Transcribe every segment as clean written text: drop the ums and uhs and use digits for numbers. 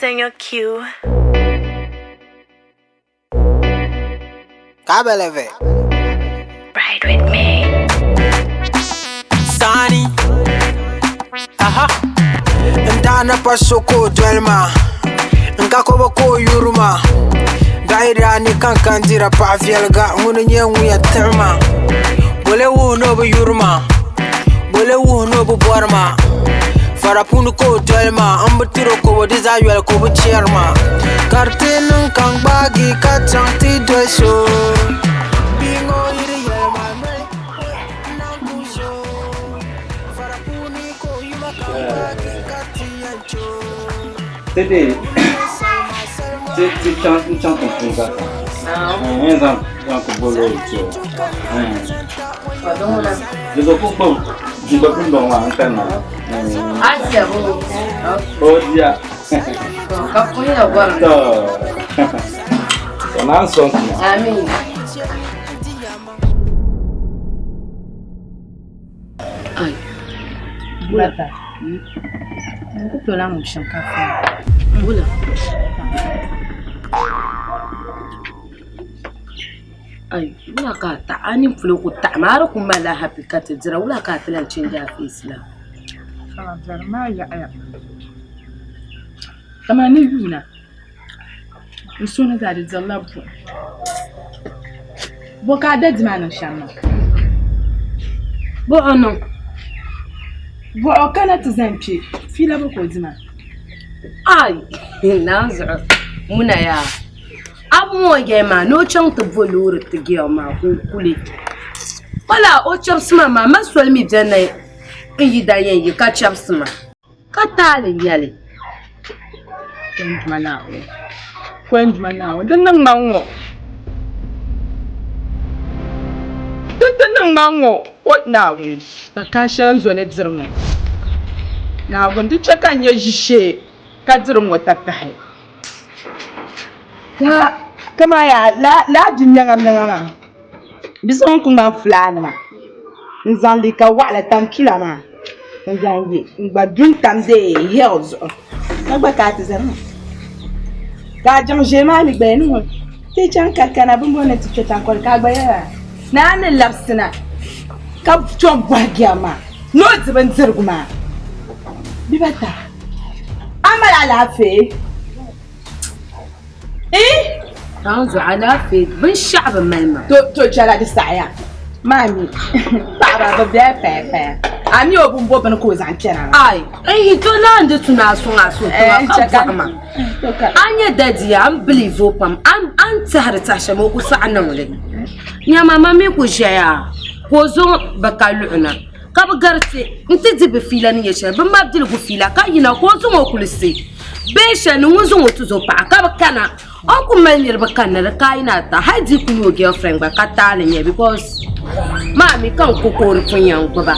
Senor Q. Kabeleve. Ride with me. Sani. Aha. Ndana pasoko dwelma. Ngakoba ko yuruma. Gaira ni kankandira pa vielga munye nguya terma. Bole wu no bu yuruma. Bole wu no bu borma. Farapunu ko dwelma ambutiro ko desayuel ko bu cherma. Kartenen kang bagi kacang ti dwesho. Bingo iri yelma me. Nanguso. Farapuni ko yuma kang bagi katiyancho. C'était une chanson pour ça. Un exemple pour l'autre. Je dois comprendre. Je dois plus dans l'antenne. Ah, c'est bon. Oh, dia. Quand on est à voir. On a un son. Amin. Aïe. Boulata. Nkupe la mshanka fa. Boula. Aïe, boula ka ta ani fulo ko ta maro ko mala happy kat jira boula ka ta lan chinja fi islam. Fala zarma ya aya. Kama ni yuna. Nsona da zalabu. Boka da dimana shanna. Bo ano. Bo okana tuzampi. Fila boko dimana. Aïe, nazo. Muna ya. Abu ma no chang to volure to give ma kule. Wala o chapsma ma maswal mi bjana yi da yen yi ka chapsma. Ka tale yale. Kwenj manawo. Dan nang mango. Dan nang mango. What now? Ka kashan zo ne dzirnga. Na gundu chaka nya jishe ka dzirnga takahe. Kama ya la jinyanga nganga bison kuma fulana ma nzanli ka wala tankila ma nzangi ngba dun tamde hills ngba ka tizana ka janje ma mi gbe nu te chan kakana bumbo na ti cheta ko ka gba ya na ne lapsina ka chon bagya ma no ziban zirguma bibata amala la fe Tanzo ala fi bin sha'b malma. To jala di saya. Mami. Baba ba pepe. Ani obumbo ban ko zan kena. Ai, to land tuna so aso to ka ma. Anya dadi am believe opam an tahar tasha mo ku sa'an wala. Ya mama me ku jaya. Ko zo bakaluna. Ka ba garte inta dibe filani ya sha ban mabdil ku fila ka yina ko zo mo kulisi. Besha ni wuzo tuzo pa ka ba kana. Aku menir bakana kaina ta haji kunyo girlfriend ba katale nye because mami kan kokori kunyan ko ba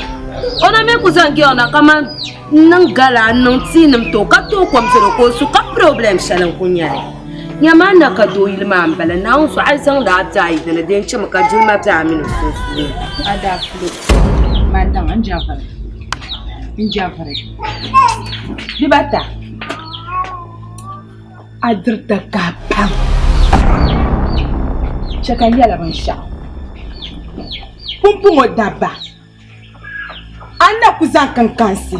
ona me kuzangi ona kama nangala nantinam to ka to kwamsero ko su ka problem shalan kunyare nyamana ka do ilma ambala na unsu aizan da ta yi da den ce maka julma ta aminu so su ada flo madam an jafare dibata adirta kapam chakanya la bansha Pumpungo daba. Anna kuzan kankansi.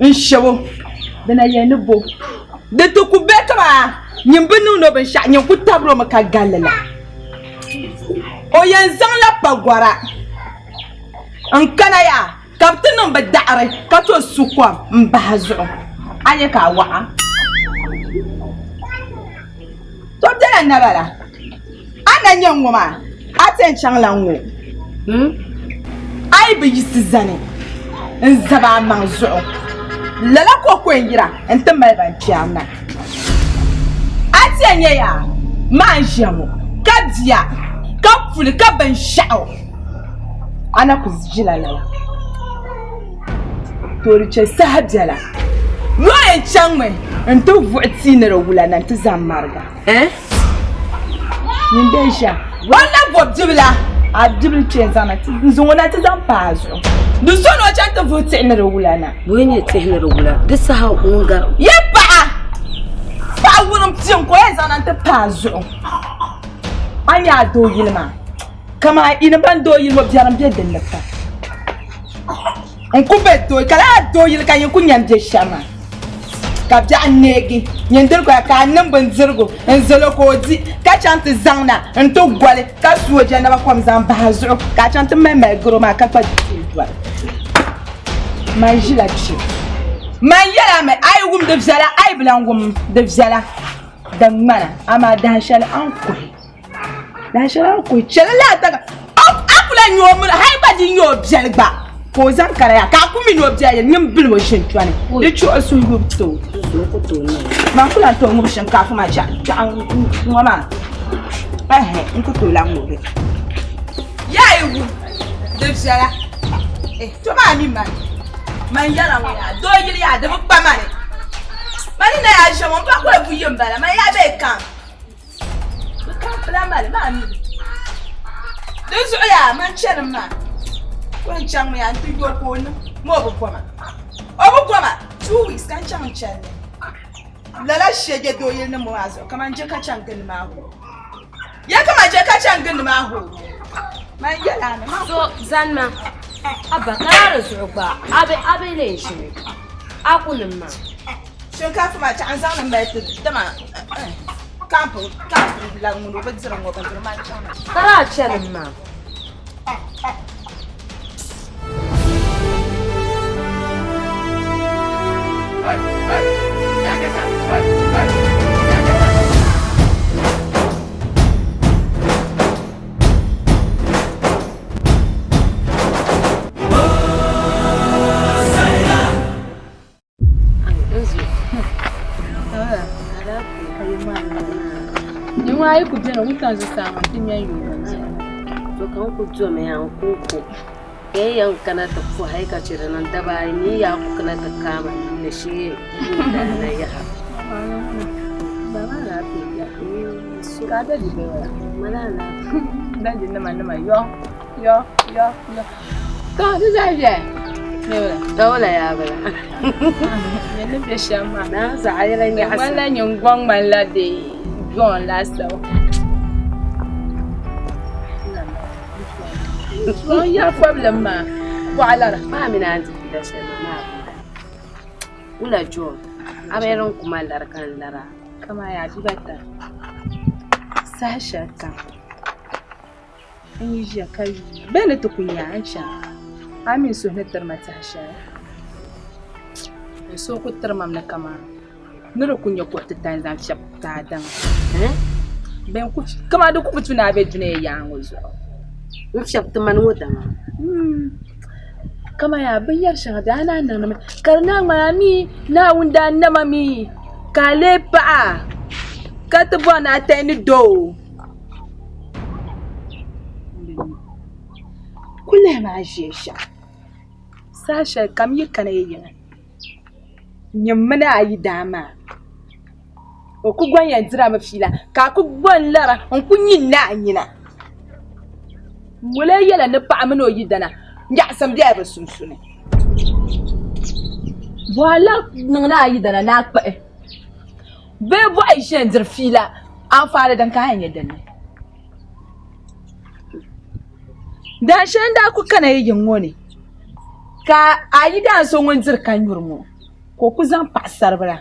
Nshawo. Dana yenu bo. De to ku betama. Nyimbinu no ben sha nyanku tabro maka galala. O yanzan la pagwara. Ankana ya. Kapten ba da'are ka to sukwa mbahazu. Anye ka wa. To dana nabala. Ana nyangoma. Aten changlango. Ai bi yisizane. Nzaba manzu. Lala ko kwengira entemba bantiamna. Atianye ya manjamo. Kadia. Kapfuli ka ban shao. Ana kuzjila lala. Toriche sahabjala. Roye changwe. Nto vuti nero wula na ntizamarga. Nimbesha. Wala bob dibla. Adibli chenzana tizongona tizampazo. Dusono chanta vuti nero wula na. Wenye tehnero wula. Disa ha unga. Yepa. Fa wunum tiyonko ezana ntipazo. Anya do yilma. Kama ina ban do yilma biaram bia delata. Onku beto kala do yil kan yanku nyamje shama. Ka bia negi nyendel ko ka nan ban zirgo en zelo ko di ka chante zangna en to gwale ka suoje na ba kwam zan bahazu ka chante meme gro ma ka pa twal. Manjila chi. Man yala me ay wum de vzala ay blangum de vzala. Dan mana ama dan shal an ko. Dan shal an ko chala la ta akula nyom hay ba di nyob jelgba. Ko zan karaya ka ku min obja ya nyim bilwo shintwane de chu asu yubto ko to ne ma kula to ngum shinkafa ma ja an ngoma nko to la ngobe ya ewu de fiala to ma mi man yara mo ya do yiri ya de ba mane mani na ya shamo ba ko ebu yembala ma ya be kan plan male ma mi de so ya man chen ma when chang me and you go no more bukoma 2 weeks kan chang chen lala shege do yin no azo kaman je ka chang gin ma ho ya kama je ka chang gin ma ho man yala na so zanma abakara zuba abe ne shi akunin ma shin ka fa ma ta an zan ba ta dama kampo la ngundo ba zira ngo ba zira ma chang kara chen ma Ai kujena mutanzo sama timya yuwa to kan ku jo me an koko yan kana ta fu haika cire nan da bai ni ya ku kana ta kama ne shi da na ya ha baba na fi ya su ka da dibe wala mana na dan din nama yo to ji zaje ne wala dawla ya bala ne ne be shama na za ayran ya hasan wala nyin gwang malade Gon la so. Ya problem ma. Wala ma mina anti da sai ma. Ula jo. Aberon kuma larkan lara. Kama ya dibata. Sasha ka. Inji kai. Bene to kunya ancha. Amin so ne tarmata sha. So ku tarmam na kama. Nero kunya ko ta tanzan shap ta dan ben ku kama da ku fituna be dune ya ngozo ku shap ta man woda kama ya bayar shahada ana nan karna mami na wunda na mami kale pa ka ta bona ta ni do kulle ma jesha sasha kam yi kana yin nyamana ayi dama o ku gwan ya dira mafila ka ku gwan lara on ku nyina anyina mule yela ne pa amino yidana nya sam dia ba sunsune wala nangna ayi dana na pa be bo ai shen dir fila an fara dan kayan yadda ne Da shan da ku kana yin woni. Ka ayi da so ngon zir kan yurmo. Ko ku zan pasar bra.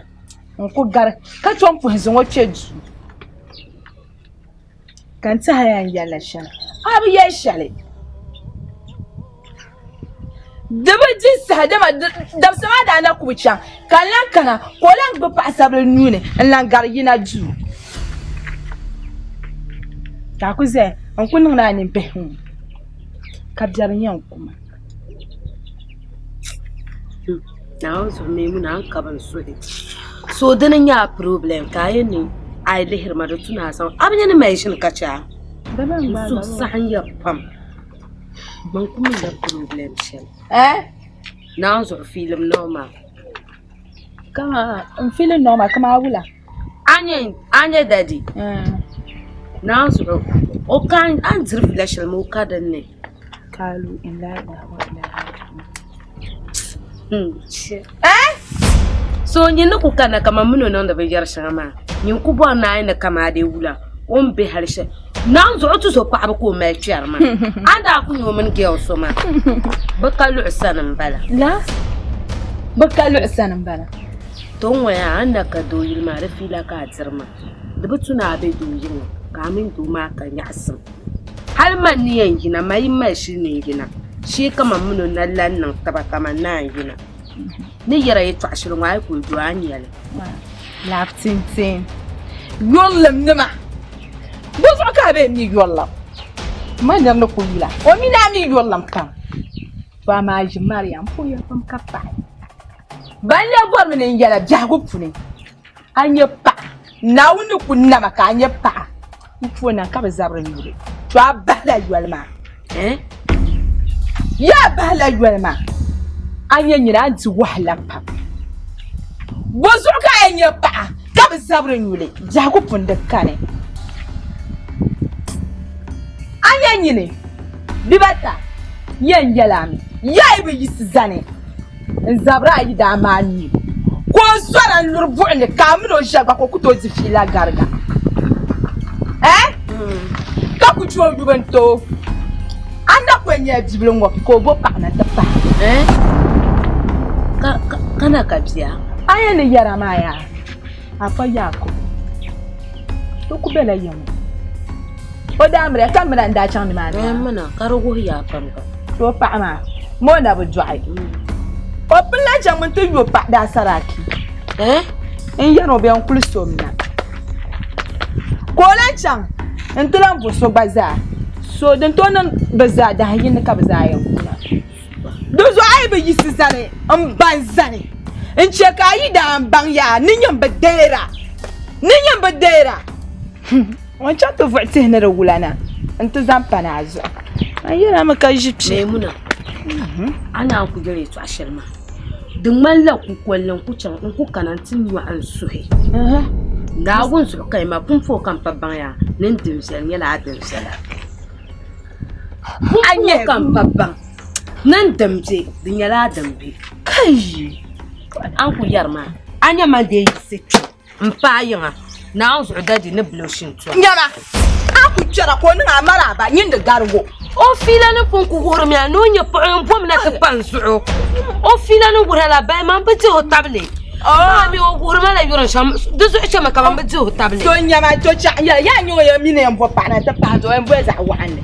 On ku gar ka ton fu zan wace ju. Kan ta hayan yalla shan. Abu ya shale. Daba jinsa dama da sama da na ku can. Kallan kana ko lan ba pasar nune lan gar yina ju. Ta ku zai an kun na ni be. Ka biyar yan kuma. Na zo me mun an kaban so de. So dinan ya problem kayan ne ai lihir ma da tuna san abin ne mai shin kaca. So san ya pam. Man kuma da problem shin. Na zo film normal. Kama film normal kama wula. Anye daddy. Na zo o kan an zirfi lashal mu kadan ne. Kalu in la wa ila. So nyi nuku kana kama muno nanda be yar shama nyi ku bo na ina kama de wula on be harshe nan zo to so pa ko me kyar ma anda ku nyo mun ge so ma bakalu sanan bala La bakalu sanan bala ton waya anda ka do yilma da fila ka tsirma da butuna be do yin kamin do ma kan yasin har man ni yangina mai mai shi ne gina shi kama muno na lannan taba kama na gina ni yara yi to ashirin wa ku do anyale laftintin yollam nima bozo ka be mi yollam man dan ko yila o mi na mi yollam kan ba ma ji Mariam ko ya fam kafa balle bor mi ne yala jago fune anya pa na wuni kunna maka anya pa funa ka ba zabra mi to abala yolma ya bala yolma anya nyira anti wahla pa bozo ka anya pa ka ba zabra mi jago funda kane anya nyine bibata yan yalami yayi bi yisizane zabra yi da mani ko sora lurbu ne kamino shaka ko kuto zifila garga ka ku chuo dubanto anda kwenye jiblongo ko bo pa na tapa kana kabia aya ne yara maya afa yako to ku bela yemu o damre kamra nda chan ma mana karogo ya famka to pa ma mo na bu dwai o pla chan mun to yo pa da saraki en yano be on kulso mina ko lan chan en tulan bu so baza so den to nan baza da hayin ka baza yan kuna do zo ai be yisizane an banzane en che kai da an ban ya ninyan badera wancan to fa'ti na da wulana in ta zamfana azu ayyana maka jipse muna ana ku gare to ashirma dun mallan ku kwallon ku can in ku kanantin yu an suhe da gun su kai ma kun fo kan babban ya nin dimsel ya la dimsel anye kan babban nan damje din ya la dambe kai an ku yarma anya ma da yi situ in fa yin na an zuɗa di na bloshin tuwa. Nyama, aku jara ko ni amara ba yin da gargo. O fila ni pun ku horo mi anu nye pom na te pan zuɗo. O fila ni wura la bai man biti ho table. Mi o horo ma la yuran sham duzu ishe ma kaman biti ho table. To nyama to cha ya nyo ya mi ne mbo pa na te pa to mbo za wane.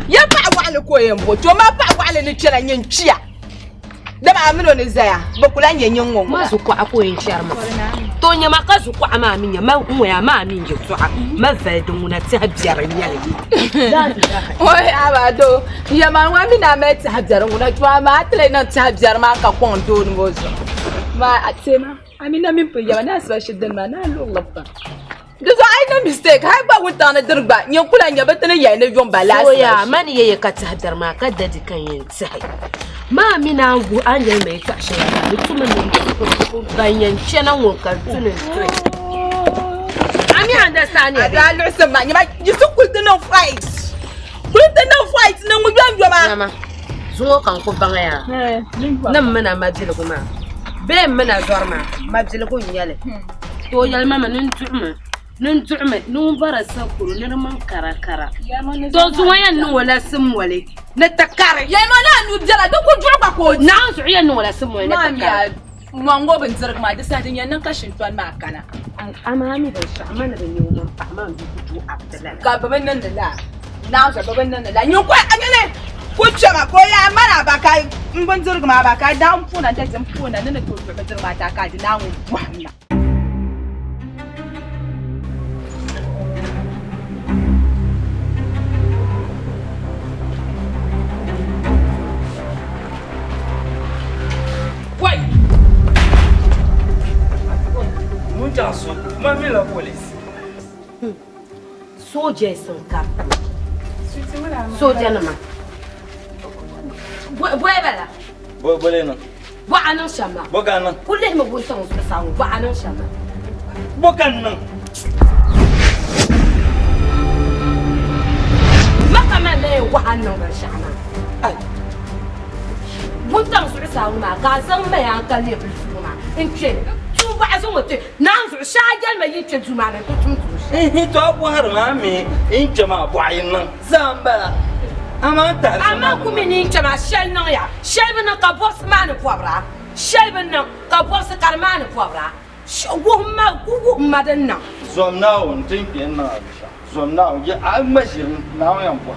Ya pa wane ko mbo to ma pa wane ni chira nyen chia. Da ba amino ni zaya ba kula nyen ngon. Ma su ko ako yin charma. To nyama ka su ko ama minya ma nwa ma min je to ma vedun na ti habiyar nyale oi abado ya ma wa mi na me ti habiyar nguna to ma atle na ti habiyar ma ka kon do ngozo ma atema amina min pe ya na sa shiddan ma na lo lafa Dozo ai na mistake hai ba wuta na dirba nyen kula nya batana ya na yon balasa so ya mani yeye ka ti hadar ma ka dadi kan yin sai ma mina gu an yi mai tashi mutumin da ganyen cenan wokar tunin street ami understand ya da lo se ma nyama jisu kulta no fight na mu yon ma mama zuwa kan ko bangaya nan muna majil kuma be muna zorma majil ko yale to yal mama nin tuma nun du'me nun bara sakuru ne man karakara to zuwa yan nun wala sim wale na takare ya mana nu jala duk kun jurba ko na zuwa yan nun wala sim wale na takare mango bin zirg ma da sadin yan nan kashin tuwan ma kana amma mi ban sha amma ban yi wannan amma bi ku abdallah ga baban nan da la na ga baban nan da la nyu ko anyele kuce ma ko ya mara ba kai in ban zirg ma ba kai dan funa ta jin funa nan da to ba zirg ma ta ka ji na mu wannan Mami la police. Soja sun ka. Soja na ma. Boy bala. Boy na. Wa anan shama. Boga nan. Kullum mu gun tan su samu wa anan shama. Bogan nan. Maka man ne wa anan ban shama. Ai. Gun tan su samu ma ga san mai hankali bi su ma. In ce ba a zo mutum na zo shagal mai yin cin zuma na tutun tushe. To abu har ma me in jama boyin nan zambala. Amma kuma ni jama shel nan ya. Shel bin ka boss man pobra. Shel bin ka boss karman pobra. Wuhumma dan nan. Zomna on tin ken na bisha. Zomna ya almashirin na yan bo.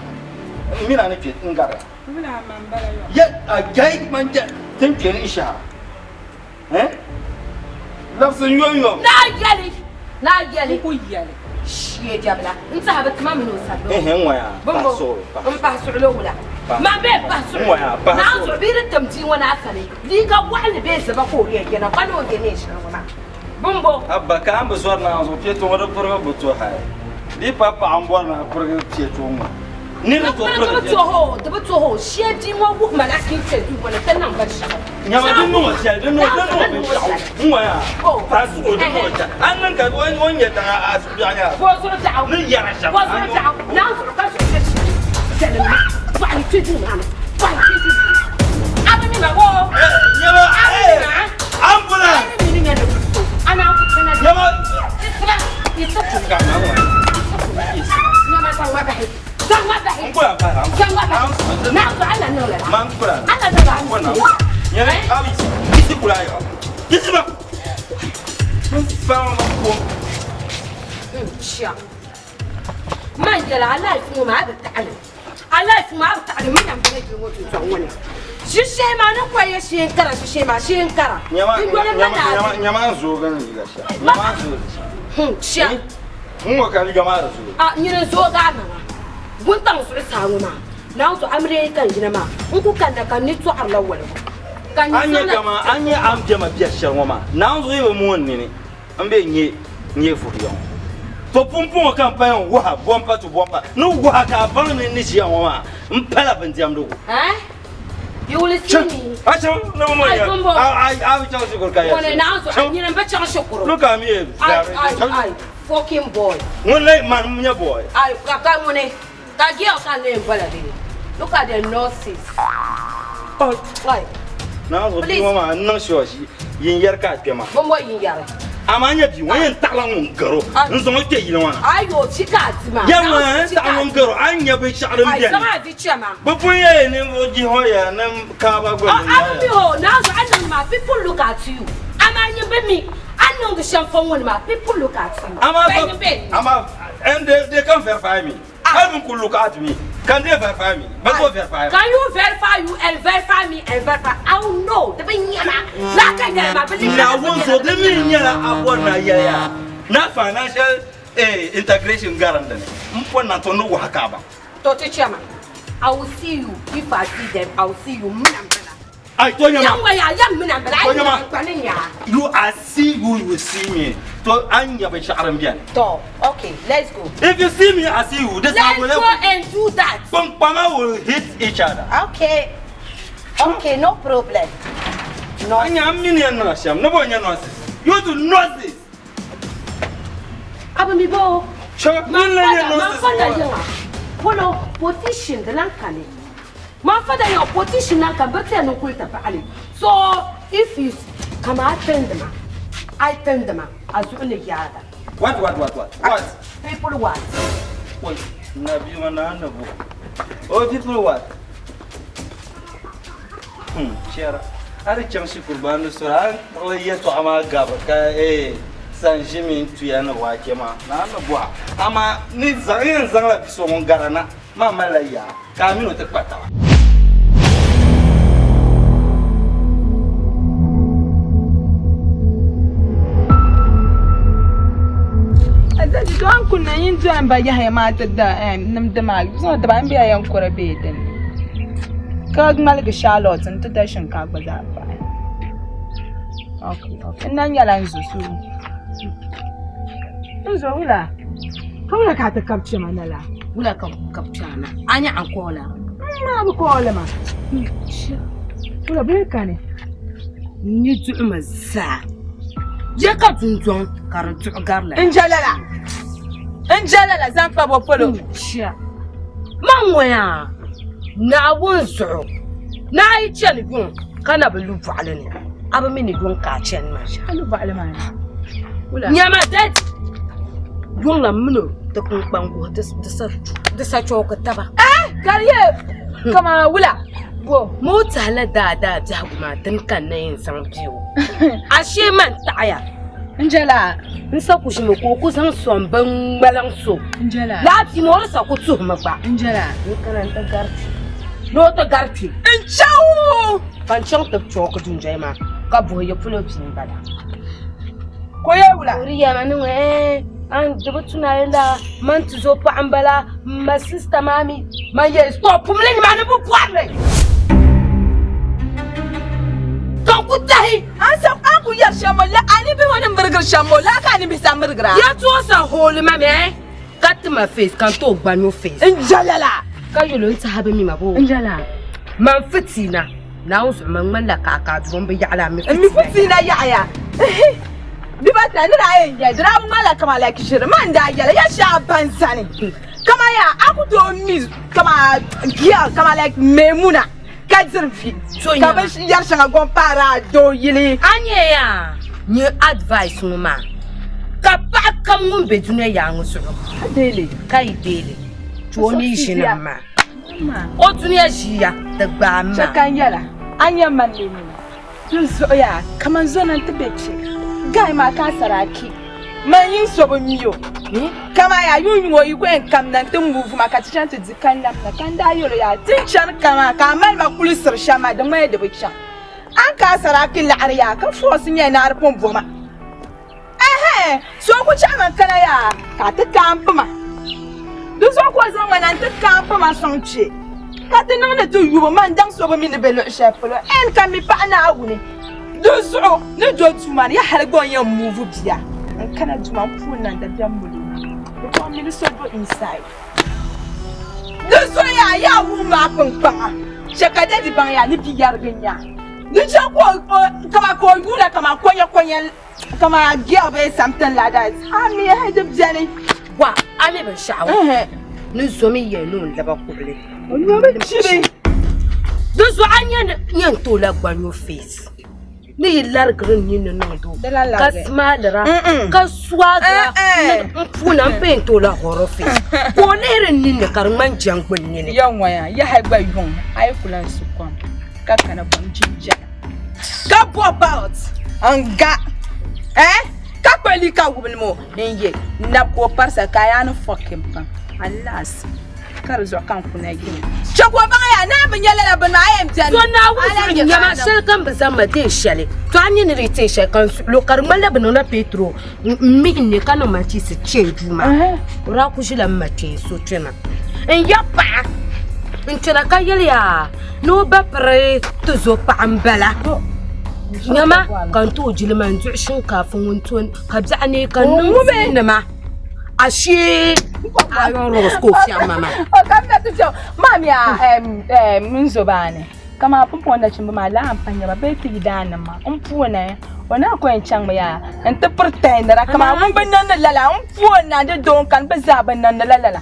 Mina ne ke ngara. Mina man bala yo. Ya a gai man ja tin ken isha. Lafsin yoyo. Na yali. Ku yali. Shi jabla. Inta habat ma min wasado. Waya. Paso. Paso lowla. Ma be paso. Waya. Paso. Na zo bi da tamji wani asali. Liga wani be zaba ko yake na kwano gene shi na. Bumbo. Abba ka an besoin na zo pieto wala pour boto hay. Di papa an bo na pour pieto mo. Ni le to pour de boto ho. Shi di mo bu malakin ce du wala tanan ba shi. Nyama dun no sia dun no Mwaya. Paso do no ta. An nan ka won ya ta asu anya. Bo so ta. Ni yara sha. Bo so ta. Na so ka so shi. Ba ni tuju na. Ba ni tuju. Aba mi ma wo. Nyama ambulance. Ana kutana. Nyama. Itu ka na wa. Nyama ta wa ba. Sama ba. Ngula pa. Sama ba. Na so ana no la. Man kula. Ana no la. Bona. Nyama abi. Isi kula yo. Isi ba. Fa ma ko. Shia. ما يجرى على اسمه ما بتعلم على اسمه ما بتعلم مين عم بيجي يموت يسوونه شو الشيء ما نقوى شيء انكره شو الشيء ما شيء انكره nyama zo gan liga sha nyama zo شيا mu ka liga ma zo ني زو غانا guntan su samu ma na su american gina ma in ku kan da kan ni to arla wala kan ni anya kama anya am jama biya sharwa ma na zo yi mu wonni ne an be nye furiyo to pumpun campaign wa bomba to bomba no wa ka ban ni shi yan wa mpala ban jam do you will see me acha no mo ya I tell you ka ya wala na so ni na ba cha shukuru look at me I fucking boy wala man munya boy I ka mone ka girl kan le bala de look at the nurses oh like na zo bi mama nan shi shi yin yar ka pema bombo yin yar amanya bi wayan taklan garo nzo ke yi wana ayo chika atima yawa taklan garo anya be sharin biya sama di chama bubun ye ne oji hoya nan ka ba go ami ho now so I ma people look at you amanya be me I know the champagne one ma people look at you ama and they can verify me I will look at me can they verify me but go verify can you verify you and verify me and verify I will know the be nyama la ka ga ma be na wonso de mi nyala abona ya na financial integration garanda ne mpo na to no wa haka ba to chama I will see you if I see them I will see you munambala ai to nyama ya yam munambala you are see you will see me to anya be sharan biya to okay let's go if you see me I see you this let's go and do that Pama will hit each other okay no problem no anya mini na sham no bonya no you to know this abami bo sure ma fada yawa polo position da nan kane ma fada yawa position nan kan bata nan kulta fa ali so if you come attend them I tend them as only yada What? People what? Wait, Nabi Manana. Oh, people what? Share. Ari chamsi kurbanu suran. Oh, yeto ama gaba ka sanjimin tuyana wa kema. Na bua. Ama ni zangen zangla biso mon garana. Mama la ya. Kamino te kwata. Adadi don kunna yin tuan ba ya mata da nam da mal. So da ban biya yan kura be din. Ka mal ga Charlotte ta da shinkafa ba za ba. Okay. Nan yala nzu su. Nzo wula. Kawai ka ta kapce mana la. Wula ka kapce na. Anya an kola. Ma bu kola ma. Wula be ka ne. Ni tu ma za. Je ka tunton karantu garla. Injalala zan fa bo polo. Man waya. Na wunsu. Na yi cen gun kana bulu fa'ala ne. Aba mini gun ka cen ma. Alu ba alama. Wula. Nyama dat. Gun la muno da kun bango da sa choka taba. Kariye. Kama wula. Go. Mota la da ta kuma tun kan yin san biyo. Ashe man taya. Injala. In sa ku shi ko ku san son ban balan so. Injala. Lati mo sa ku tu ma ba. Injala. Ni karanta garfi. No ta garfi. Inchawu. Ban chan ta choka dunjai ma. Ka boye fulo pin bada. Koye wula. Uriya manu an dubu tunayen da man tuzo pa ambala ma sister mami ma ye stop mu le ma ne bu poire. Kan ku tahi An san an ku yar shamola ani bi wani burger shamola ka ni bi sa burgera. ya to sa hole ma me cut my face kan to gba no face. Injalala. Ka yolo nta habe mi ma bo. Injala. Man fitina na usu man la ka don bi yala mi Mi fitina ya. Bi ba ta ni rayen ya dira mu mala kama la kishir man da yala ya sha bansani. Kama ya aku to mi kama giya kama like Memuna. Kadzirfi. Ka ba shi yar shanga gon para do yili. anye ya ni advice mu ma ka pa kam mun be duniya ya ngusu Dele. kai dele to ni shi na ma Ma. o duniya shi ya da gba ma Chakan yala. Anya man ne ni. Tun so ya kaman zo nan tabbece. Gai ma ka saraki. Man yin so ba miyo. ni Kama ya yun wo yi kwen kam nan tun move ma ka tijan to dikan nam na kan da yoro ya tin chan kama ka mal ma kulisir shama da mai da bicha. An ka saraki la'ariya ka fo sun yana arfon boma. So ku chaman kala ya ka ta kampuma. Du so ko zan wannan ta kampuma son ce. Ka ta nan da tu yuba man dan so ba min belo shefulo en kan mi pa na agune. Du so ne do tuma ya har gon yan move biya. An kana tuma funan da dambulu. Because I'm so good inside. This way, I won't happen. Shakada di banya, ni piyarganya. The chako come you like come come a girl something like that. I'm here head of Jenny. wa ame ban sha'awa ni zo mi ye no da ba kuble Chili. do zo anya yan to la gba no face ni lar green ni no do ka smadra ka swaga funa pen to la horo face ko ne ren ni ne karman jangbon ni ne Young one, ya have by young. I couldn't succumb. Kakana bon ginger. Ka pop out. Anga. Ka kweli ka wubul mo. Enye. Na ko parsa kaya no fucking pam. Alas. Kar zo kan kuna gini. Chakwa ba ya na bin yala la bin ayem tan. to na wuce nyama shel kan bazan ma de shele to anyi ni rete she kan lo karman la bin na petro mi ne kana ma ci se che juma ora ku shi la ma te so tena en ya pa in tena ka yelya no ba pre to zo pa ambala nyama kan to jilman ju shinkafin wunton ka zane kan nun ma ashe ayon rosko fi mama O kamna tu jo. Mami ya munzo bane. Kama pupo na chimba mala ampanya ba beti gidana ma. Umpuona wana ko en chang ya. Ente pretender kama mun banan lala umpuona de don kan baza banan lala.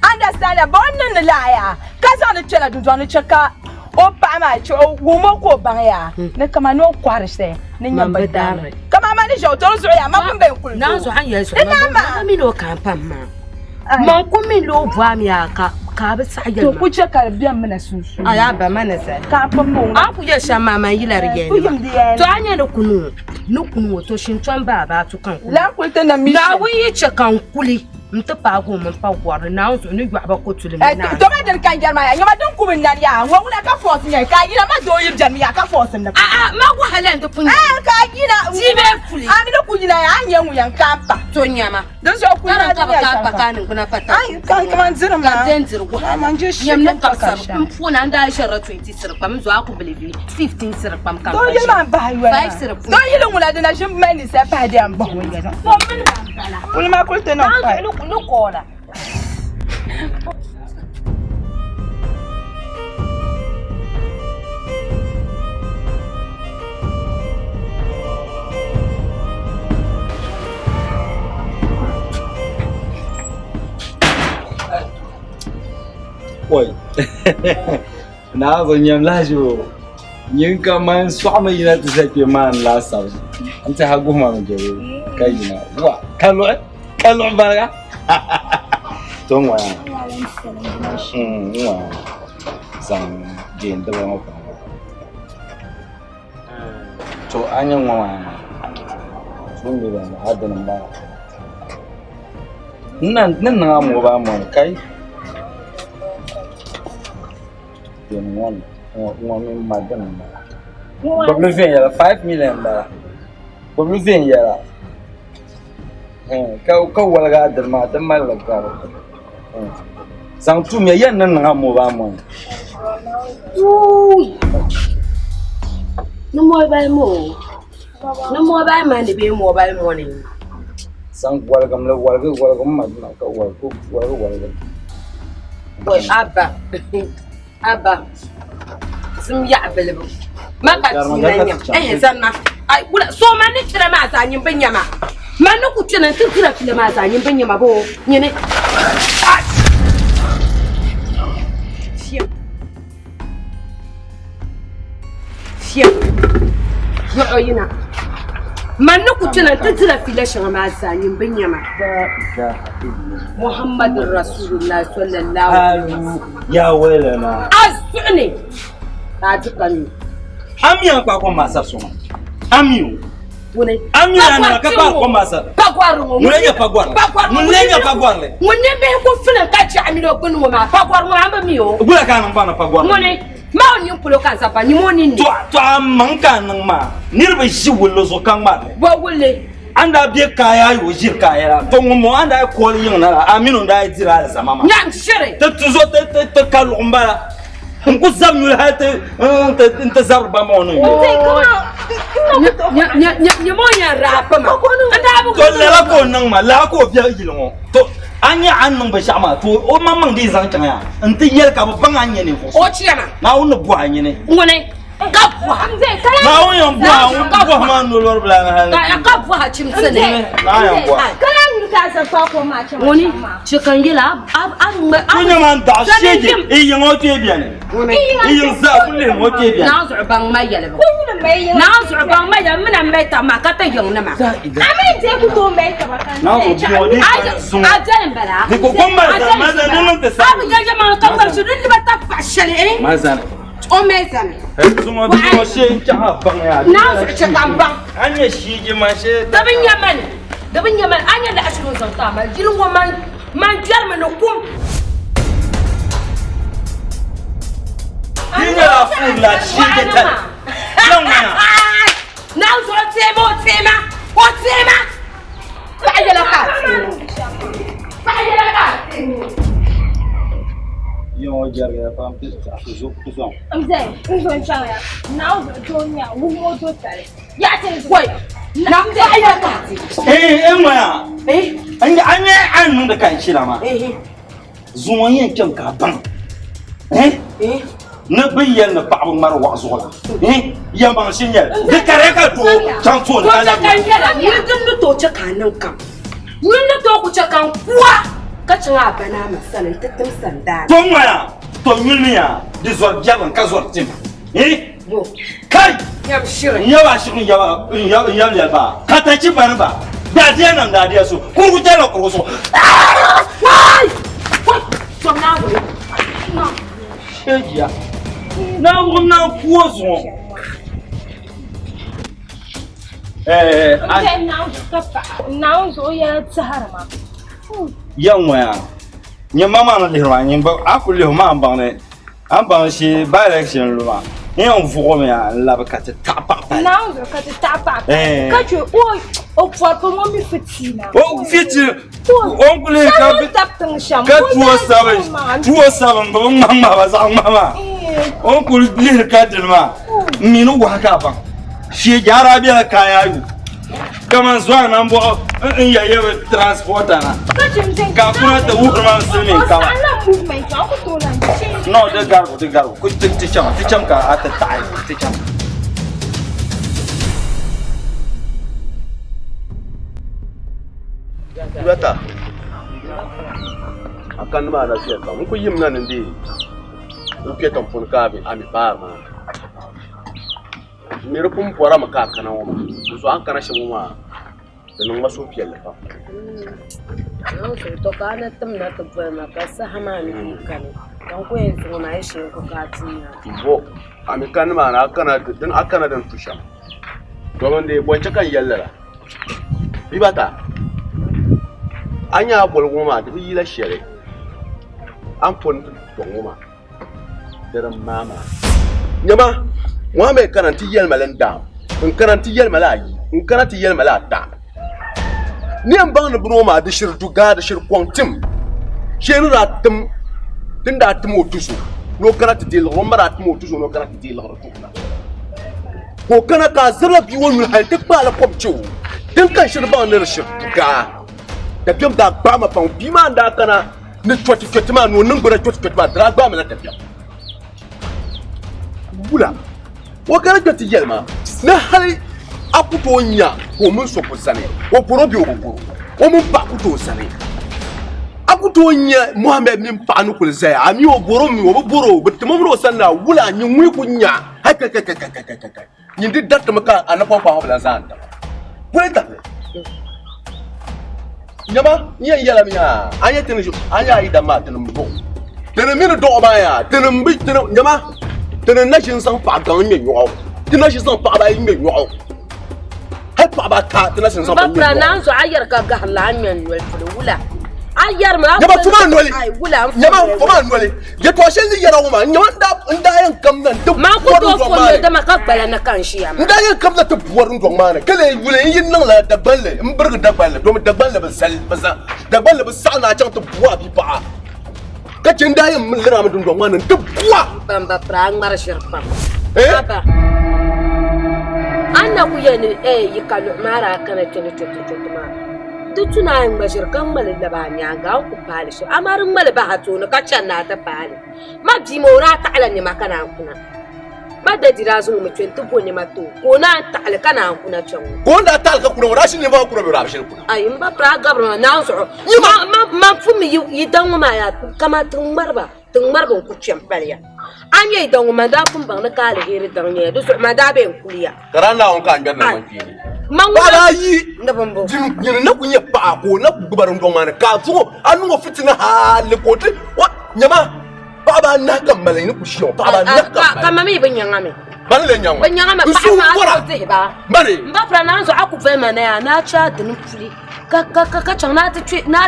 Understand ya banan la ya. Kaza na chela du don cheka. O pa ma cho wo mo ko ban ya. Ne kama no kwarise. Ne nyamba dare. mama ni jo to zo ya ma kun be kul na zo an yeso ma mi lo kan pam ma ma ko mi lo bua mi aka ka ba sa ya to ku ce ka biyan mana sunsu aya ba mana sa ka pam mo a ku ya sha mama yilar ye to anya no kunu to shin ton ba to kan la ku ta na mi na wi ce kan kuli mta pa go mun pa gwar na zo ni gwa ba ko tuli na to ba dan kan jarma ya nyama don ku bin nan ya ngo na ka force ne ka yi na ma do yib jarmi ya ka force na ma go halan da kun ka yi na jibe kuli a mi da ku na ya anya mu yan kampa to nyama dan so ku na ka ba kanin kuna fata ai kan kaman zira ma dan zirgo man je shi yam na kapsar funa nda shara 20 sirpam zo aku believe 15 sirpam kan to yi ma ba yi wa 5 sirpam to yi lu na da shin mai ni sai fa da an ba wani ga to mun ba kala kun ma ku ta na fa no cola. Ôi, nào rồi nhầm lá rồi, những cái món xóa mấy cái thứ gì kia mà lá sao, anh sẽ học cũng mà mình chơi cái gì nào, wow, cái lỗi vào cái, tôi ngoài, ngoài, sang điện tôi không có, chỗ anh em ngoài, xuống đi vào hai đứa năm ba, nên làm một ba một cái. One million. Public fee ya 5 million da. Public fee ya. Kau wala derma demal ka. Sang tu me yan nan ngamo ba mo. No mobile mo. No mobile man be mobile morning. Sang wala kam ma na ka wala. Boy Abba. Some yabble. Maka zanna. Ai wala so man ni tira ma sa nyin banyama. Man ku tira tira fili ma sa nyin banyama bo. Nyene. Fiam. Yo oyina. Man ku tira tira fili shan ma sa nyin banyama. Muhammadur Rasulullah sallallahu alaihi wasallam. Ya welana. Asuni. Tajukani. Amiyan kwa masa soma. Amiyo. Wune. Amiya na ka kwa masa. Pagwaru mo. Munenya pagwar. Munenya pagwar le. Munne be ko filan ka ci amiro bunu mo ma pagwar mo amba miyo. Gula kana mbana pagwar. Mune. Ma on yin pulo kan sapa ni moni ni. To amanka nan ma. Nirbe shi wullo so kan ma le. Bo wulle. Anda bie kaya yo jir kaya la. To mo anda ko yin na aminu da jira za mama. Nyam shire. Te tuzo te kalumba. Nku zamul hate inte zarba mo no. Nya mo nya rapa ma. Anda bu to la ko nan ma la ko biya yilon to anya annan ba shama to o mamman dai zan tanya inte yel ka ban anya ne ko o ciyana na wonu bu anya ne ngone kapwa na wonu bu anya bu ma no lor bla na ka kapwa ha chimsene na ya bu kala ni ka sa fa ko ma cha ngoni chikan yila kunya man da sheje e yin o te biya ne e yin za kulle mo te biya na zu bang ma yele ba ni mai yin na zu bang ma ya mina mai ta ma ka ta yin na ma amin te ku to mai ta bakan na ko biyo ni sun ajan bala ni ko komba da maza nan ta sa abu ya jama ka bar shi duk ba ta fashale eh maza o mai zame zuma biyo she ta ban ya na zu chikan bang anya shi ji ma she dabin yaman anya da ashirin zauta ma jirin wa man jar mana kum Dinga la fulla shi ke ta nan ma na zo tema fa'ala ka yo jarga pam te ta zo amzai in zo cha ya na zo to nya wu mo to tare ya ce wai na da aya ka ma anya an da kan shi ma zuwa yin kin ka ban na bayyana na babu mar wazo la ya ban shin ya da kare ka to can to na la kan ya ni din to ce kanin kam ni to ku ce kan kuwa ka cin abana masalan tattin sanda to maya to milmiya di zor jaban ka zor tim kai Yam shirin. Yawa shirin yawa ba. Ka ta ci bani ba. Dadiya nan dadiya so. Kurkuta na kurkuso. Wai! Som na wuri. Shegiya. Na wurin na kuwa zuwa. Na zo ya tsara ma. Yan waya. Nye mama na lehwa nye ba aku lehwa ambang ne. Ambang shi by election luma. Nye on vugo me ya la ba ka ta pa pa. Na zo ka ta pa. Ka je o for ko mo mi fitina. O fiti. On kule ka taptang sham. ka tuwa saban ba mama ba sa mama. On kule lehwa ka dilma. Minu wa ka ba. Shi jara biya kaya yu. Kaman zuwa nan bo in yaye transporter na. Ka kuna ta wurma sune kawa. No, de garbo. Ku ticham ka ata tai ticham. Bata. Akan ma na siya ka. Ko yim nan ndi. Ko ke tan fun ka bi ami ba ma. Me rupum pora ma ka kana wa ma. So an kana shi mu ma. Da nan maso fiyal fa. Não, eu tô cá na tamna to bama ka sa hamani kan. Dan ko yanzu na yi shi ko ka tinya. Bo ami kan ma na kana dan akana dan tusha. To wanda bonce kan yallara. Bi bata. Anya bolgo ma da yi la shere. An fon bongo ma. Daren mama. Nyama, wa mai karanti yel malan da. In karanti yel malayi, in karanti yel malata. Ni an bang na bro ma da shir duga da shir kwangtim. Shenu da tum tin da tum otusu. No karanti dil romara tum otusu no karanti dil hortuna. Ko kana ka zara bi wonu hal ta bala kwamcho. Tin kan shir bang na shir duga. Da biam da ba ma pang bi ma da kana ni twati ma no nungura twati ma dra ba ma na tafiya. Bula. Wa karanti yel ma na hal akuto nya ko mun so kusane o poro bi o buru o mun pa akuto sane akuto nya Muhammad min pa nu kul zaya ami o boro mi o buru bitum ro sanna wula nyi mui kunya haka nyi di datta maka anafa pa hobla zanta wala nyama nya yala miya anya tinu anya ida ma tinu bo tinu mi do ba ya tinu bi tinu nyama tinu na shin san pa gan mi yo tinu shin san pa ba yi mi yo Papa ta tana sin sa ban. Ba nan so ayar ka ga halamen wal wula. Ayar ma. Nyama tuma nole. Ai wula. Nyama tuma nole. Je to shin zai yara uma nyama nda yan kam nan duk. Ma ku to fo da maka bala na kan shi amma. Nda yan kam na ta buwar ndon mana. Kale wula yin nan la da balle in burga da balle domin da balle ba sal ba sa. Da balle ba sa na can ta buwa bi ba. Kace nda yan mun lira mun ndon mana duk buwa. Bamba prang mara shirpa. Papa. Anna ku yani yikalu mara kana kene choto ma dutuna ang bashirkan mal da ba nya ga ku pali so amarin mal ba hato na kacan na ta pali ma bi mora ta ala ne makana kuna ma da dira zo mu twento bo ne mato ko na ta ala kana kuna chan ko da ta alka kuna wala shi ne ba kuna bi rabshin kuna ai mba pra gabra na so ma fumi yi dan ma ya kama tun marba ku champaliya anya idan ma da kun ban na kale hiri dan ne du so ma da ben kuliya karana on kan ganna man fili man wala yi da bambo jin na kunya pa ko na gubarin don mana ka zo an ngo fitina hal ko te wa nyama baba na kan malai ni ku shiyo baba na kan kama mi ban yanga me ban le nyama ban yanga me ba ko ba bare mba fra na so aku ve mana ya na cha din fuli ka can na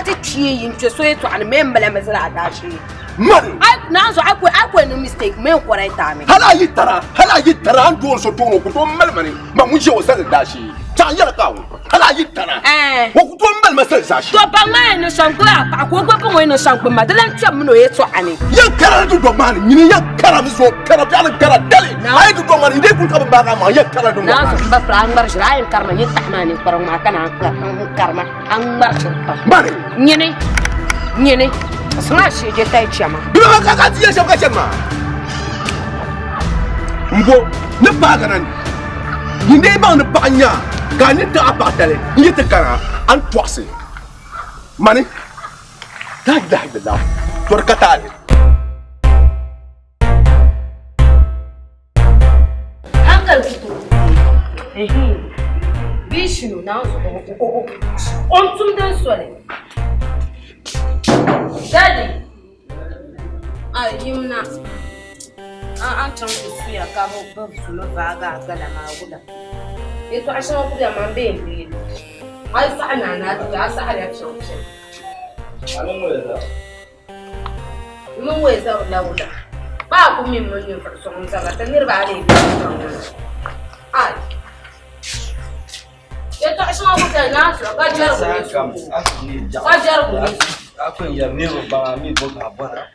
ta ciye yin ce so yato an me mbala mazira da shi man ai na so akwai no mistake me kwarai ta me hala yi tara an duwar so tono ku to malmani ma mun je wasa da shi ta yara kawo hala yi tara wa ku to malma sai sa shi to ba ma no shanko a ko ko ko no shanko ma dalan tsan mun no yato ani yan kara du do man ni yan kara mi so kara bi an kara dali ai du do man inde kun ka ba ka ma yan kara du na so ba fra an bar shi ayin karma ni tahmani parang ma kana karma an bar shi mane nyene Sama shi je tai chama. Bila ka tiya shi ka chama. Mbo ne ba ga nan. Ni ne ba ne ba nya. Ga ni ta apa dale. Ni te kara an twase. Mane. Da da. Tor katale. Hankal kitu. Bishnu now on tum dan sole. Daddy. Him na. An can ku suya ka ba su na vaga gala ma guda. To ashan ku da man be ni. Ai sa ana na ta sa har ya ce. Anan weza. Mun weza wala. Ba ku min mun yin farson zaga ta nirba ne. Ai. To ashan ku da na so ga jar ku. Ga jar ku. Akon ya mi ba mi bo ka bara.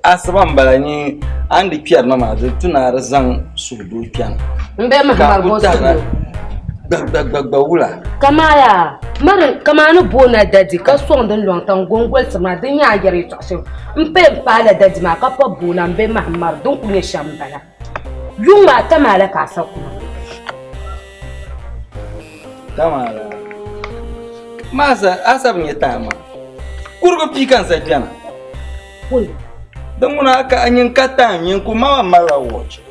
Asaban balani an di piyar na ma tunar zan su do pian. Mbe ma ba go su. Gbagba wula. Kamaya mara kamanu bona dadi ka son don lontan gongol sama din ya gare to shin mpe pala dadi ma ka fa bona mbe mahmar don kunye shambala yuma ta mala ka saku Tamara. Masa asabin ya tama. Kurgo pikan sa piana. Kul Dan muna aka anyin kata yin kuma mara watch.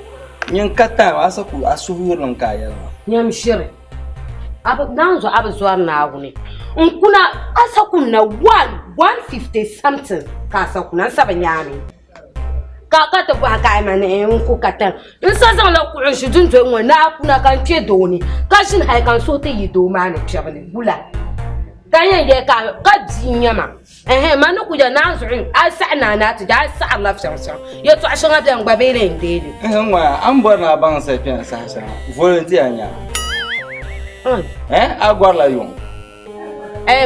Yin kata asaku asuhurin kaya. nyam shire abu nanzo abu zuwa na agune nkuna asakuna 150 something ka asakuna sabanyami ka ta ba ka mane nku katan in sa zan la ku shi dun to na kuna kan ce doni ka shin hay kan so ta yi do ma ne piyabane bula ganyen da ka jinyama ma no ku ja nanzo asa na ta da sa Allah fiyansa ya to ashin adan gbabe ne ndede Wa an bar na ban sa pian sa volunteer nya. Agora la yon.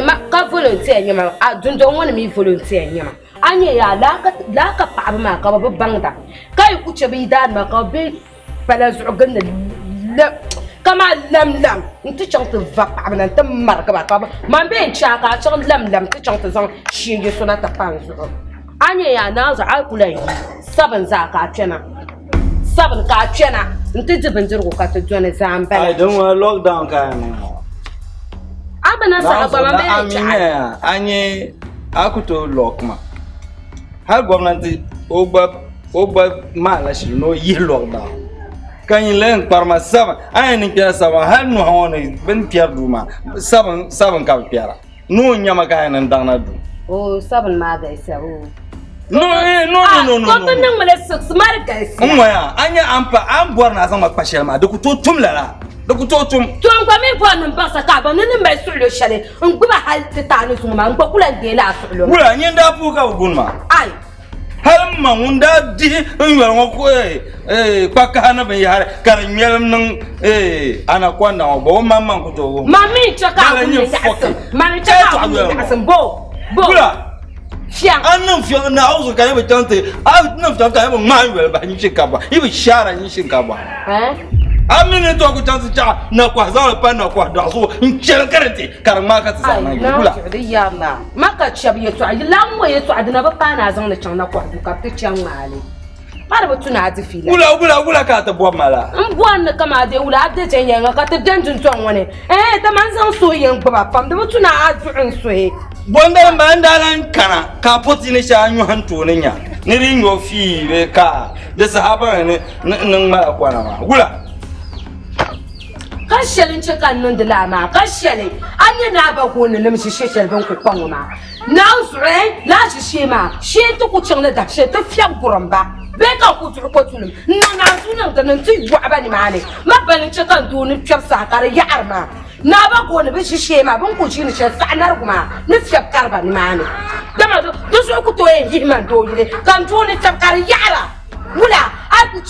Ma ka volunteer nyama a dundo wona mi volunteer nyama anye ya la ka pa ma ka ba bangda kai ku ce bi dan ma ka bi bala zugan la kama lam nti chanta va pa na ta mar ka ba ka man be cha ka chon lam ti chanta zon shi ge sona ta panzu anye ya na za alkulai saban za ka tena saban ka tena nti jibin jirgo ka ta jona zambala Ai don wa lockdown ka ne. abana sa abama be cha anye akuto lockma. Har gwamnati ogba mala shi no yi lockdown. Kan yi len parma saba ai ni kya saba har no hawone ben piar duma saban ka piara. No nyama ka nan dangna du. Oh saban ma ga isa oh No. ko tan nan mala six mar ga isa Umaya anya ampa an bor na sama pashel ma da ku to tum lala. Da ku to tum. to ngba mi bo nan ba sa ka ba nan mai su lo shale ngba hal ta ni su ma ngba kula de la su lo Wula nyen da pu ka gunma. ai Har ma wunda di nwer ngo paka na ben yare kar nyelm nan ana kwanda bo mamma ko to. mami chaka ku ni ta asan mami chaka ku ni ta asan bo Wula fiang an nan fiang na auzo ka yaba tante nan fiang ka yaba ma wel ba ni shikaba ibi shara ni shikaba. Amine to ku tante cha na kwa za pa na kwa da so in cer karate kar ma ka tsana ai wula. na da yalla maka chabi to ai lanwa ya to adina ba kana zan na can na kwa du ka ta can mali mara ba tuna ati fila Wula ka ta bo mala. buwan kama de wula abde jen ka ta danjun ton wani ta man san so yen ba fam da tuna azuin so he Bonda mandalan kana ka poti ne sha anyu hanto ne nya ni ringo fi be ka da sahaba ne nan ma kwana ma wula kashelin cikan nan da lama kashele anya na ba ko ne limshi sheshel ban ku kwan ma na usre la shi ma she to ku cin da she ta fiyan guramba be ka ku tu ko tunum na sunan da nan tu wa ba ni ma ne ma ban cikan to ni fiyan sa kar ya arma na ba ko ne be she ma ban ku ci ni she sanar kuma ni fiyan karba ni ma ne dama do so ku to yin man do yile kan to ni fiyan kar ya ara wula aku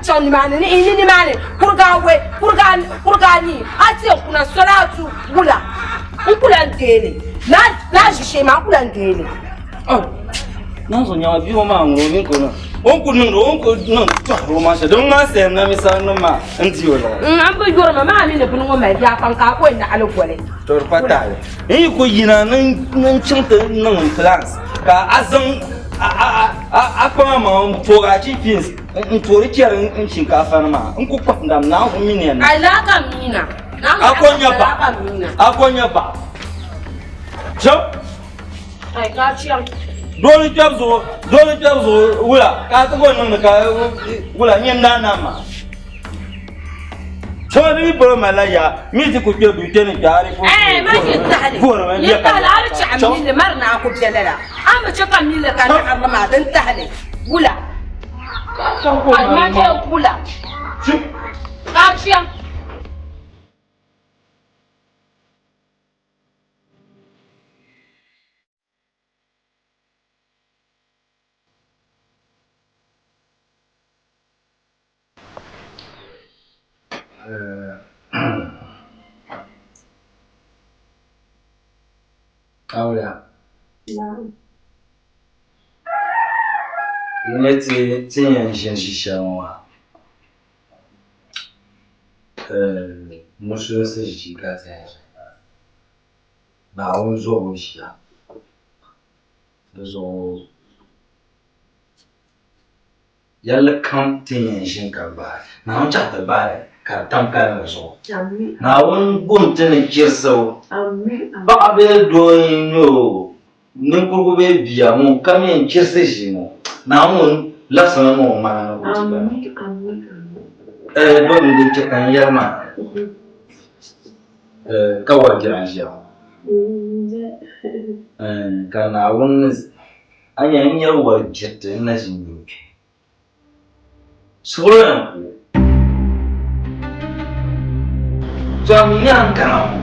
chan ni mane ni mane kurga ni ati kuna salatu wula ukula ndele la shishe ma kula ndele nan so nya bi o ma ngro ni ko na onku nan to ro ma she don ma se na mi sa no ma anti wala an bu goro ma mi ne bunu ma ya kan ka ko na alkwale to pata yi ko yina nan cinta nan plans ka azan a kuma ma tora chickens in tori kiyar in shinkafa ma in ku kwanda na ku mini ne alaka mina akonya ba jo ai ka ciyan dole jabzo wula ka ta go nan ka wula nyen da na ma Sorry, bro, Malaya. Music could be lieutenant Gary. ما ينتهي ينتهي على شعب اللي مرنا أكو بجلالة أما شكل من اللي كان يحرم هذا انتهي ولا ما جاء ولا قافية Ahora. Tiens, j'ai cherché moi. Moi je sais j'ai gâté. Bah on joue aussi. Zo. Yalla kam tiens j'ai gâté. Na on chat ba ka tam ka zo. Na on gun tin kirso. Ba be do yo. Nin ko be biya mu kam yin kirse shi mu. Na mun lasana mu ma na ko don da ke kan yarma. Kawar kiran shi. Kana won anya yin yarwar jitta na shi ne. Suran Jami'an kana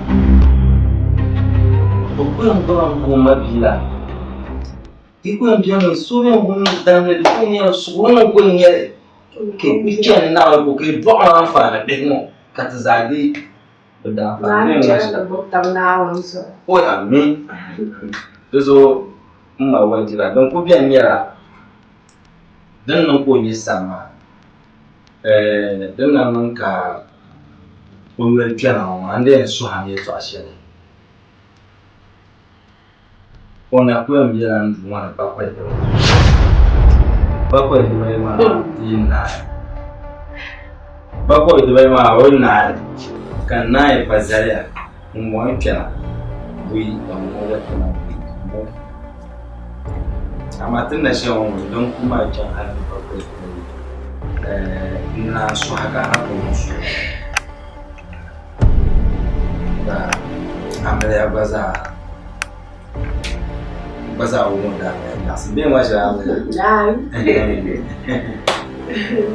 Bukan goma bila. Iku yang bilang suruh guna dan punya suruh punya ke weekend na ko ke doa fa na demo kata zadi da fa ne da buktam na wansu o amin zo ma wajira don ko biyan yara dan nan ko ni sama dan nan ka ko wel piano ande su ha ne to ashe on a quoi bien moi pas quoi de ma ina ba ko de ma wannan kan nayi fazariya mu wanka wi ba mu wata na mu amma tun da shi wannan don kuma jan halin ba ko ina so haka haka musu da amarya baza wunda ya sun bai ma shi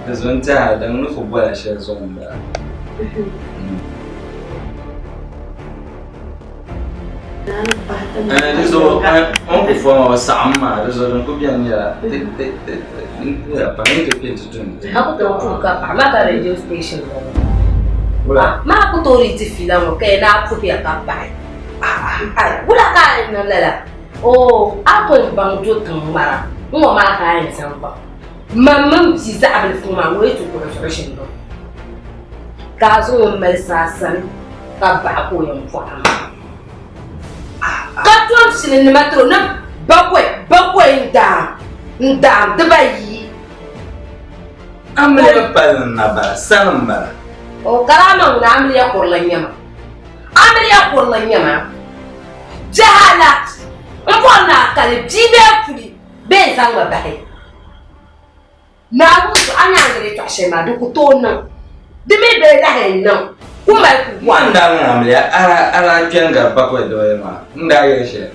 da zuwan ta da nufi gwada shi zuwan da da zo an ku fama wasu amma da zo don kubiyan ya ba ne ka fiye tutun aku to kuka pa maka radio station ma aku to ri ti fila mo kay na aku pia ka pa ai wala ka na lala oh ako bang jo kan mara mo ma ka yin san ba mamam si za abin fuma wai to ko rashin do ka zo mai sasan ka ba ko yan fa ka to sin ni matro na bakwai nda da bayi amle pa na ba sanan ba o kalama na amle ya kurlan yama jahala mbona kale jibe fuli be zanga bahe na busu anyangere twashema dukutona dime be la henno kuma ku wanda ngamle ara kenga bakwe doyema nda yeshe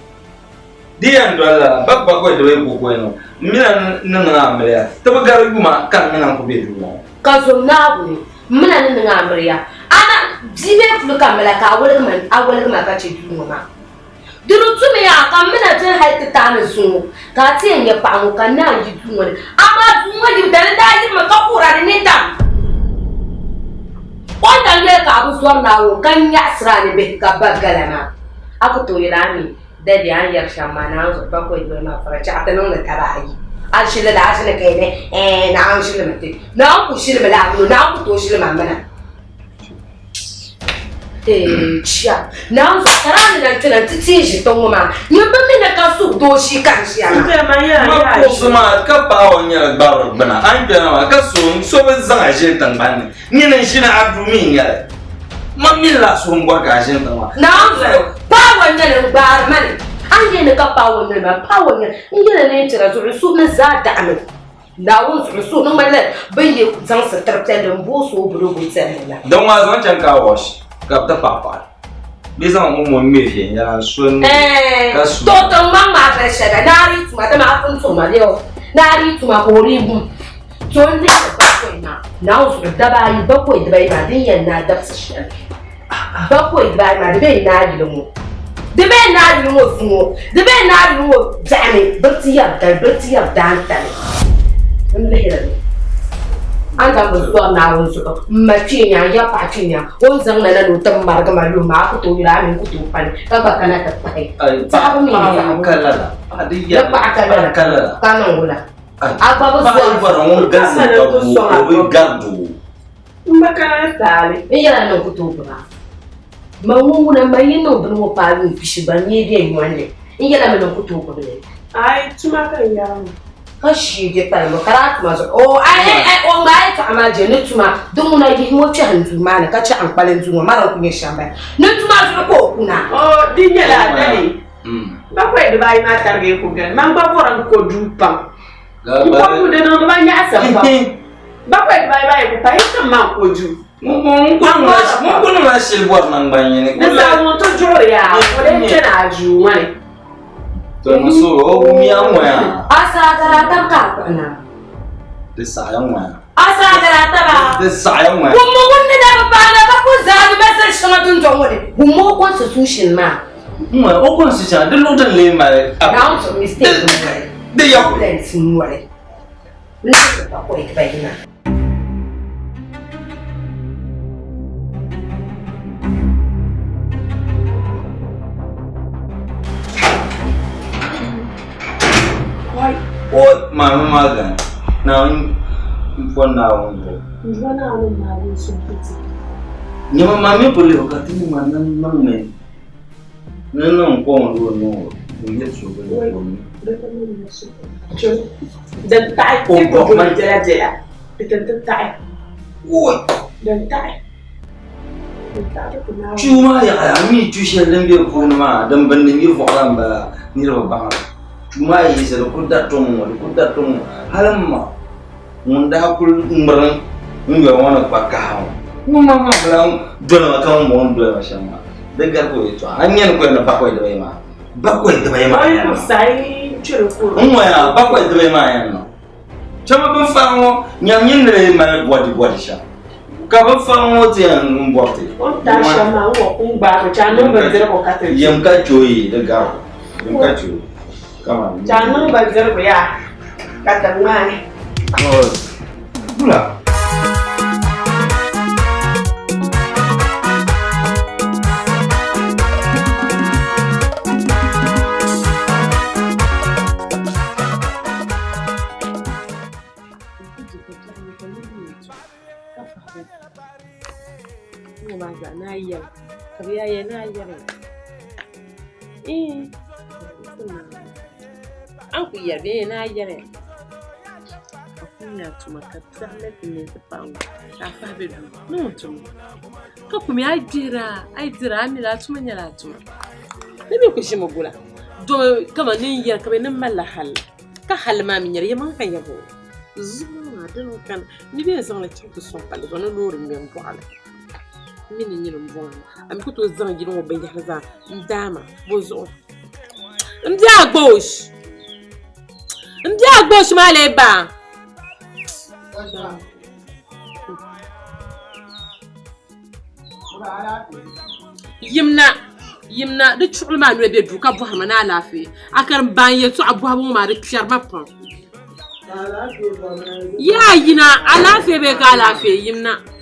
diyan dolla bakwe doye ku kweno mina ngamle tabagar yuma kan nan ku be dumo kazo nabu mina ngamle ana jibe fulu kamela ka awalgama ka ce dumo duru tumi ya kan mina tin haiti tana su ka tiyan ya pamu kan na yi tuwa amma tuwa yi da yi ma ka kura ne tam wanda ne ka abu suwar nawo kan ya sira ne be ka bagala ma aku to irani da da an yar shamma na zo ba ko yi ma fara ta nan da tabai an shi la shi ne kai ne na an shi le mate na ku shi le la na ku to shi le mamana chia na sarani na tuna titi tongo ma nyamba mina ka su do shi kan shi ana ma ko suma ka pa onya ba bana an bana ma ka so be zanga je tan ban ni nan shi na abdu min ya ma min la so ngwa ka je tan ma na pa wonya ne ba man an je ne ka pa wonya ma pa wonya ni ne tira su na za da amin Now, so no matter, but you don't set up and both over the Don't want to wash. Got the papa. This is one mission. Yeah, soon. Total mamma said, and I eat Madame Apple to my deal. Now eat to my holy room. Don't think now, the Daba, Buckway by my day and not deposition. Buckway by my day, now you know. The man now you know, the man now you know, damn it, Bertie up, dance. Anda bersuara naun suka macamnya ya pacinya. Orang sana nu tembar kemarin aku tu ramen aku tupan. Kaba kana terpakai. Siapa ni? Kalala. Adi ya. Kalala. Kanong gula. Apa bersuara? Orang gas itu gardu. Makanya tali. Iya nak aku tupan. Mau na main no bermu palu pisibani dia mana? Iya nak aku tupan. Ai cuma kan Kashi dia pada makarat masuk. Oh, orang baik tak amal je. Nutuma, dulu nak dia mau cakap tu mana? Kaca angpalan tu mana punya sampai. Nutuma sudah kau kuna. Oh, dia lah tadi. Bapa itu bayi mata dia kugan. Mampu orang kau jumpa. Kau kuda orang banyak asam. Bapa itu bayi kupai sama kau jumpa. Mungkin masih buat nang banyak ni. Nasa mau tu jual ya. Boleh cina jual. Termasuk miang ya. Asa daratan kapana. Desayang ya. Asa daratan. Desayang ya. Gumo ni dah berpana aku zat message sama tunjuk ni. Gumo constitution ma. O constitution de lutan le mare. Now so mistake ni. De ya. Dan semua ni. Ni tak boleh terbaiknya. Oh, mama magan. Now, for now, Nyama mami boleh wakati ni mana nang nang kong no, dia suka ni. Dan tak ikut jela. Itu tak. Oi, Dan tak. cuma ya kami cuci lembir pun mah, dan banding ni fokan ba ni lepas cuma ini saya kuda tung, halam mah, munda kul umrang, mungkin orang nak pakau, mama bilang jual macam mau jual macam mana, dengar kau itu, anian kau nak pakau itu bagaimana, pakau itu bagaimana? Saya cerita. Ya, pakau itu bagaimana? Cuma bafang, nyanyian dari mana buat siapa? Kau bafang tu yang buat itu. Oh, tak sama, aku baru jangan bergerak kata. Yang kacui, dengar, yang kacui. Jangan bergerak ya, kata mana? Oh, pula. Naya, kerja naya ni. Aku ya dia naya ni. Aku ni cuma kata lek ni sepang. Apa betul? Nuntung. Kau punya idea ni lah cuma nyala cuma. Lebih kusi mogula. Do kama ni ya kama ni malahal. Kahal mami nyari yang mana kaya bo. Zuma ada kan. Ni biasa orang cakap tu soal. Zono luring yang buat. Mini ni lumbong. Am kutu zang gino bengi haza. Ndama bozo. Ndia gbosh maleba. Yimna de chukul ma nwe be du ka bo ma na lafi. Akar banye to abu habu ma de kiyar mapon. Ya yina alafi be ka lafi yimna.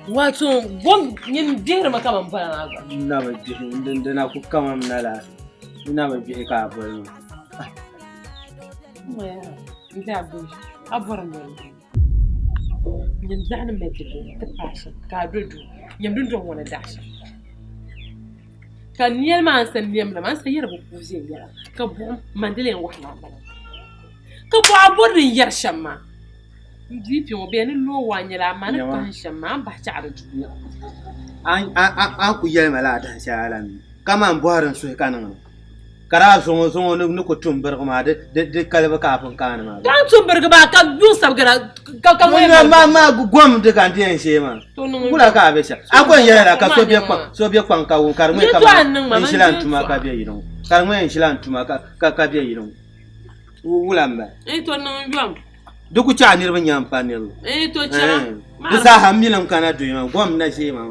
Wato bom yin dira makaman fara na ina ba jihi indana ku kama mnala ina ba jihi ka boy ya ida bu abara ne yin zana me jihi ta fasha ka dudu yin dundun wani dashi ka niyel man san niyem la man sa yera bu kuzi yera ka bu mandele wax na ba ka bu abodin yar shamma ndi pi mo be ni lo wanyela man pa shamma ba ta arju an ku yel mala da shalan kama boharan su kanan kara zongo zongo ne ko tumbar ma de kalba ka fun kana ma dan tumbar ba ka du sabgara ka ma gom de kan den shema kula ka be sha akon yela ka so be kwan ka wo karmai kama inshilan tuma ka be yino karmai inshilan tuma ka be yino wulamba to no yom duku cha nirba nyam panel to cha du sa hamilan kana do yima gom na shema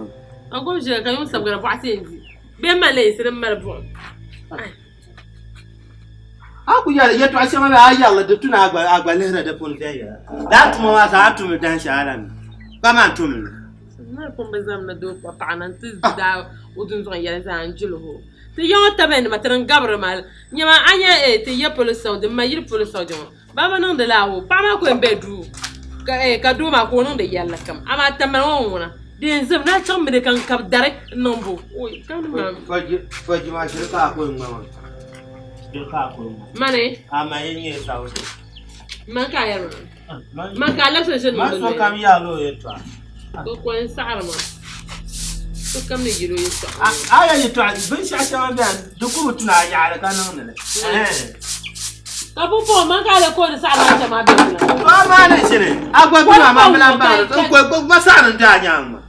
agom je ka yum sabgara ba senzi be male sirin marbo aku yala yeto asema ba ayala de tuna agba lehra de pon feya dat mo wa sa atu dan shalan kama tum na ko bezam na do pa nan tiz da udun zon yala za anjulo te yo taben matran gabra mal nyama anya te ye police de mayir police de baba non de lawo pa ma ko embedu ka do ma ko non de yalla kam ama tamman wona den zam na chom de kan kap direct nombo oy kan ma faji ma shirka ko ngama Mane? Ama yenye sawo. Manka yaro. Manka la so jeune. Maso kam yalo yetwa. Ko ko en sarma. Ko kam ne giro yetwa. Aya yetwa bin sha sha ban duku tuna yara kanan ne. Ka po manka la ko sarma ta ma be. Ma ne shine. Agwa kuna ma blan ba. Ko masaran da nyama.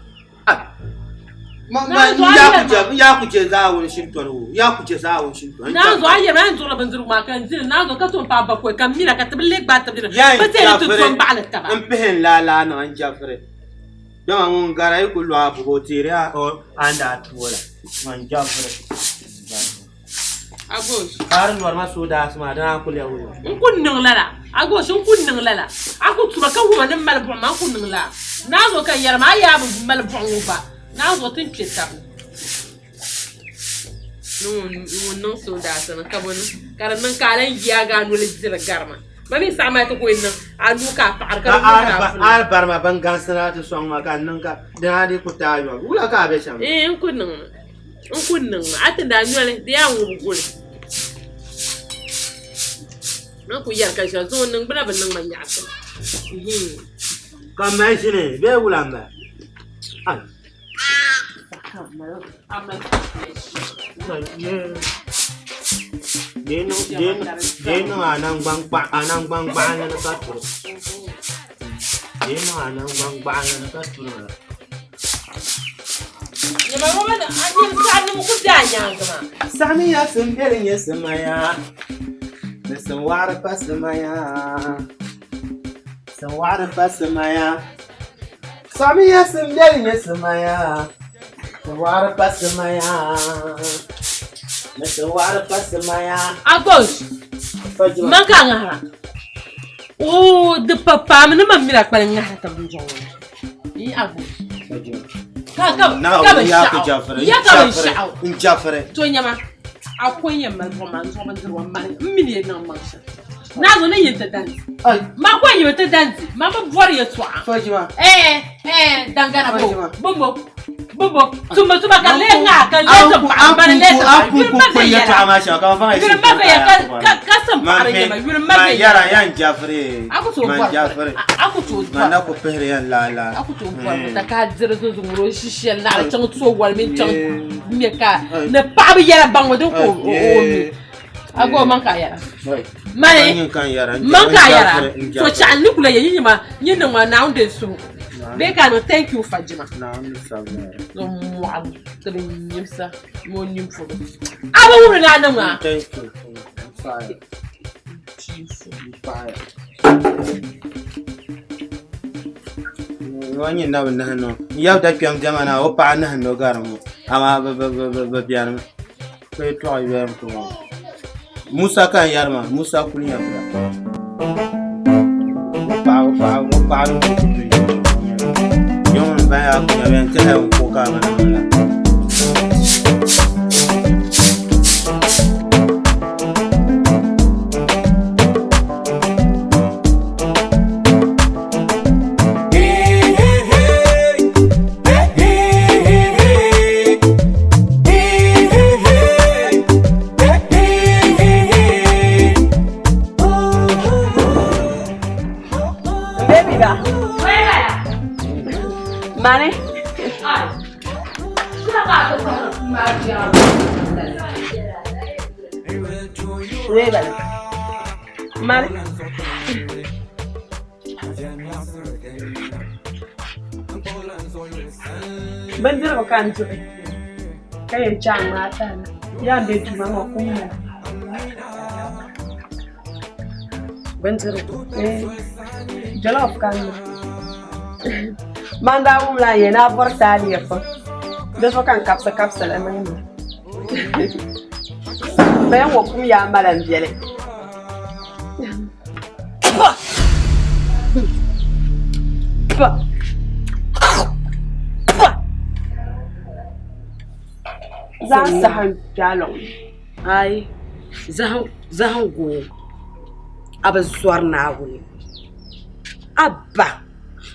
Ya kuce zawon shintoro ya kuce zawon shintoro na zo ayi ran zo la banzuru ma kan zin na zo ka ton pa ba ko kan mira ka tabli ba tabli ba te to ton ba la ta an pehen la na an jafre don an garai kullu abu hotira o anda tuwala man jafre agos karin warma soda asma dan kullu yawo in kun nan lala agos in kun nan lala aku tuba ka wo nan mal ma kun nan la na zo kan yar ma ya bu mal ba na zo tin peta non so da sana kabon karan nan kalan giya ga no le jira garma mami sama ta ko innan anu ka far ka al barma ban gansana ta son ma kan nan ka da dai ku tayo wula ka be sham in kunnan atin da nyole da ya ngu gure nan ku yar ka sha zo nan bana ban nan man ya ta kan mai shine be wulamba ai Deno anang bang na katuro. Deno anang bang na katuro. Ya ba mama da an sani mu ku da nya gama. Sani ya sembere ya semaya. Da sawara pasemaya. Sawara pasemaya. Sami ya sembere ya semaya. Sawara pasemaya. Sawara pasemaya. Agos. Maka ngara. Oh, de papa me na mira kwa ngara ta bunjo. Ni agos. Ka ya ku Jafare. Ya ka shao. Jafare. To nyama. Akwai yamma roman zo man ruwan man. Mini na mansha. Na zo na yin ta dance. Ma kwa yi ta dance. Ma ba bor ya twa. Fajima. Dangana bo. Bobo, tuma ka le nga ka le to ba le to. Ko ya ta ma sha ka fa ai. Yuri ma ka sam pare ma yuri ma yara yan Jafare. Aku to man Jafare. Aku to mana ko pere yan la. Aku to ta ka zira zo zumuro shishel na la chang to wal min chang me ka na pa bi yara bango do ko o mi. Ago man ka yara. Mane man ka yara. So cha ni kula yin ma yin ma na unde su. Beka no thank you Fajima. Na mi sabna. No mo am trin yimsa mo nyim fo. Aba wuri na nan ma. Thank you. Fire. Fire. Wani na wannan no. Yau da kyan jamana o pa na no garamo. Ama ba biyan. Kai to ayi ko. Musa kan yarma, Musa kunya ba. Pa. Yon ba ya kunya ben ka ko ka mana. Ga. Mane. Webal. Mane. Bandir ko kan tu. Kay chang mata na. Ya be tuma ko kuma. Bandir. Jollof kan. Manda la yena portali fa. Deso kan kapsa la mani. Ben wo kum ya malan biele. Zahan jalong. Ai, zahan go. Aba zuwar na wuni. Abba,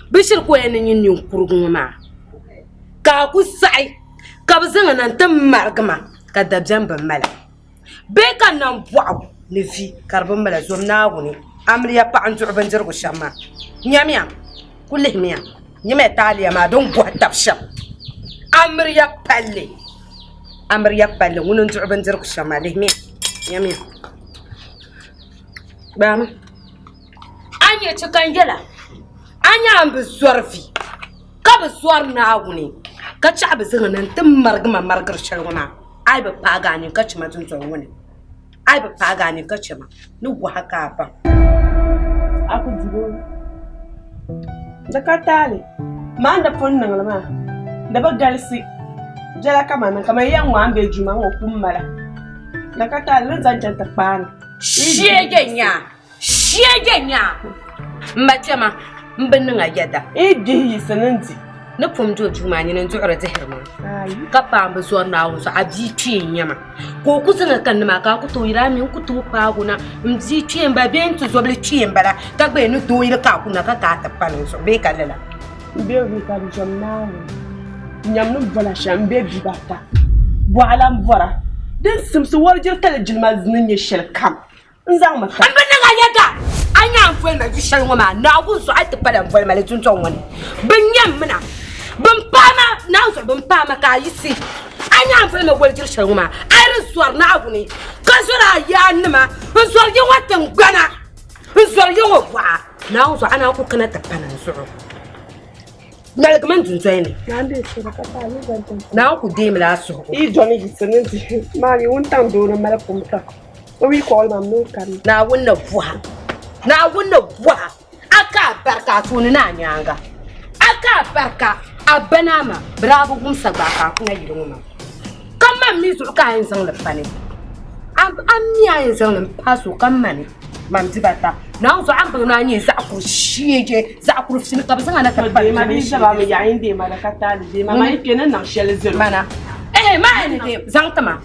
bishir ko yanin yin yunkurgun ma. Ka ku sai, ka bazan nan tan margama, ka dabjan ban mala. Be kan nan bu'aw ni fi karban mala zum na wuni. Amriya pa an turban jirgu shamma. Nyamiya, kullih miya. Nyame taliya ma don bu'a tabsham. Amriya palle wunun turban jirgu shamma lih miya. Nyamiya. Bama. Anya cikan yala. Anya ambi zorfi. Ka bi zor na wuni. Ka ci abu zanga nan tun margar sharguma. Ai ba paga ni ka ci ma tun zon wuni. Ai ba paga ni ka ci ma. Ni wa haka ba. Aku jibo. Da ka tale. Ma da fon nan la ma. Da ba galsi. Jala kama nan kamar yan wa ambe juma ngo kummala. Da ka tale zan janta kpana. Shegenya. Mbachama mbinninga yada. Di sananti. Na pumjo juma ni nan zuwa zahirma. Ka pamba zuwa na wuso abi tue nyama. Ko kusanga kan ma ka ku to ira mi ku to pa guna. Mzi tue mba ben to zoble tue mbala. Ka gbe no do ira ka kuna ka ta panu so be kalela. Be wi ka jomna. Nyam no bola shambe bi bata. Bo ala mbora. Den simso warjir tala jilma zinin ye shel kam. Nzang ma ka. Mbinninga yada. Anya amfol ma bi shan wama na wuso ati pada amfol ma le tunton wani. Binyam mina. Bumpama na so bumpama ka yisi. Anya amfol ma waljir shan wama. Ai suwar na aguni. Ka sura ya nima. Suwar yi watan gwana. Suwar yi wa. Na wuso ana ku kana tapana suru. Nalgman tunzene. Nande sura ka ta ni zantan. Na ku dem la so. Joni gisananti. Mari wontan do na mala kumta. Wi ko ma no kan. Na wunna buha aka barka tuni na nyanga aka barka abanama bravo gumsa baka kuna yiruma kama mizu ka yin san lafane am miya yin san paso kamani mam dibata na so am bana ni za ku shije za ku rufin ka bazan ana kalba ma ni da ba mu yayin de ma da katali de ma mai kenan nan shel zero mana ma ni de zantama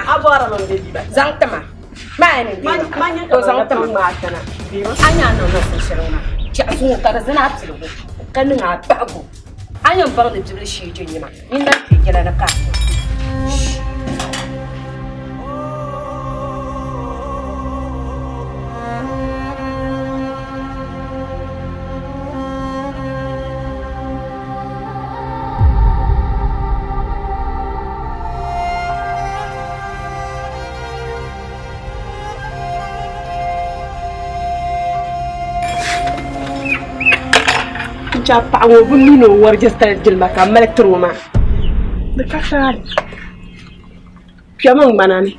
abara man de ba zantama Mane, manya to zan ta ma kana. Anya no no shirona. Ci asu ka da zana tsiro. Kanin a bago. Anya bar da jibri shi jinyi ma. Inda ke kira na ka. Paɣa ŋɔ bi mini o warjestari jilima ka mali tiri o maa di ka taali kpɛmi ŋmana ni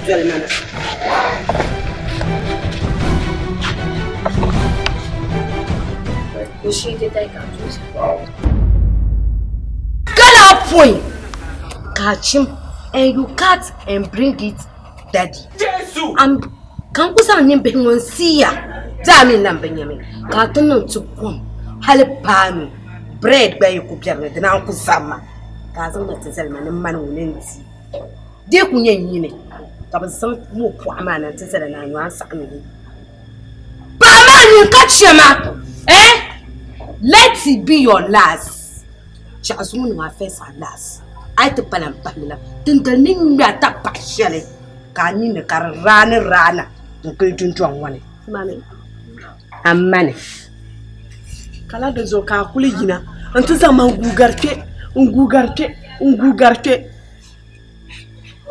zalmana Gala point catch him and you cut and bring it daddy Jesus kan kusa nin be won siya zamin nan benyamin ka tunan tukun hal panu bread ba yi ku biyar da nan ku sama ka zan da zalmanin man wunin ti de ku yin yi ne ka ba san mu ku amana ta zara na yuwan sa ne ba ma ni ka ce ma let it be your last cha azumun wa first and last ai ta palan pamila tindanin ya ta pashale ka ni ne kar rana kai tuntuwan wani mane amane kala da zo ka kuli gina an ta zama ngugarte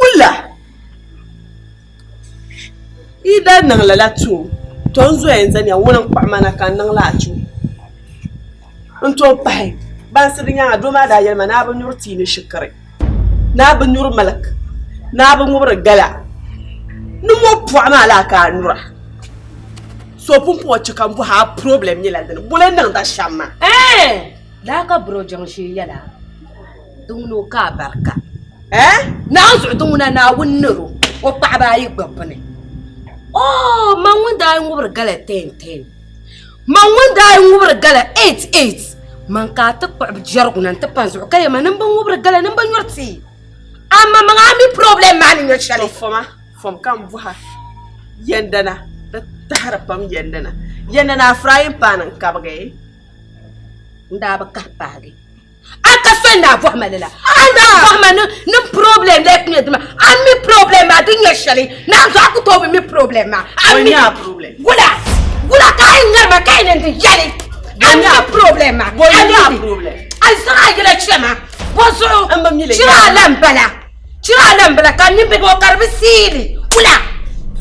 ulla idan nan lalatu ton zo yanzu ne wannan kwamana kan nan latu an to bai ban sirin ya do ma da yalma na ban yurti ne shikare na ban yur malak na ban wubra gala numo puama la ka nura so pumpo chika mbu ha problem ni la den bule nan da shamma la ka bro jangshi yala dungno ka barka na zu dungna na wunnuru o pa ba yi gbapne man wanda yin wubra gala 10 man wanda yin wubra gala 8 man ka ta kwa jargunan ta panzu kai man ban wubra gala nan ban yurti amma man ami problem man ni shali fom kan buha yandana da tarapam yandana frying pan kabage nda ba kapage aka senda buha malala anda buha man no problem lek ni dama ami problem ma din yashali na zo ku to mi problem ma ami problem gula kai ngarma kai nan yali ami problem ma ami problem ai sa gele chema bozo chira lambala kan ni be ko karbi sili ula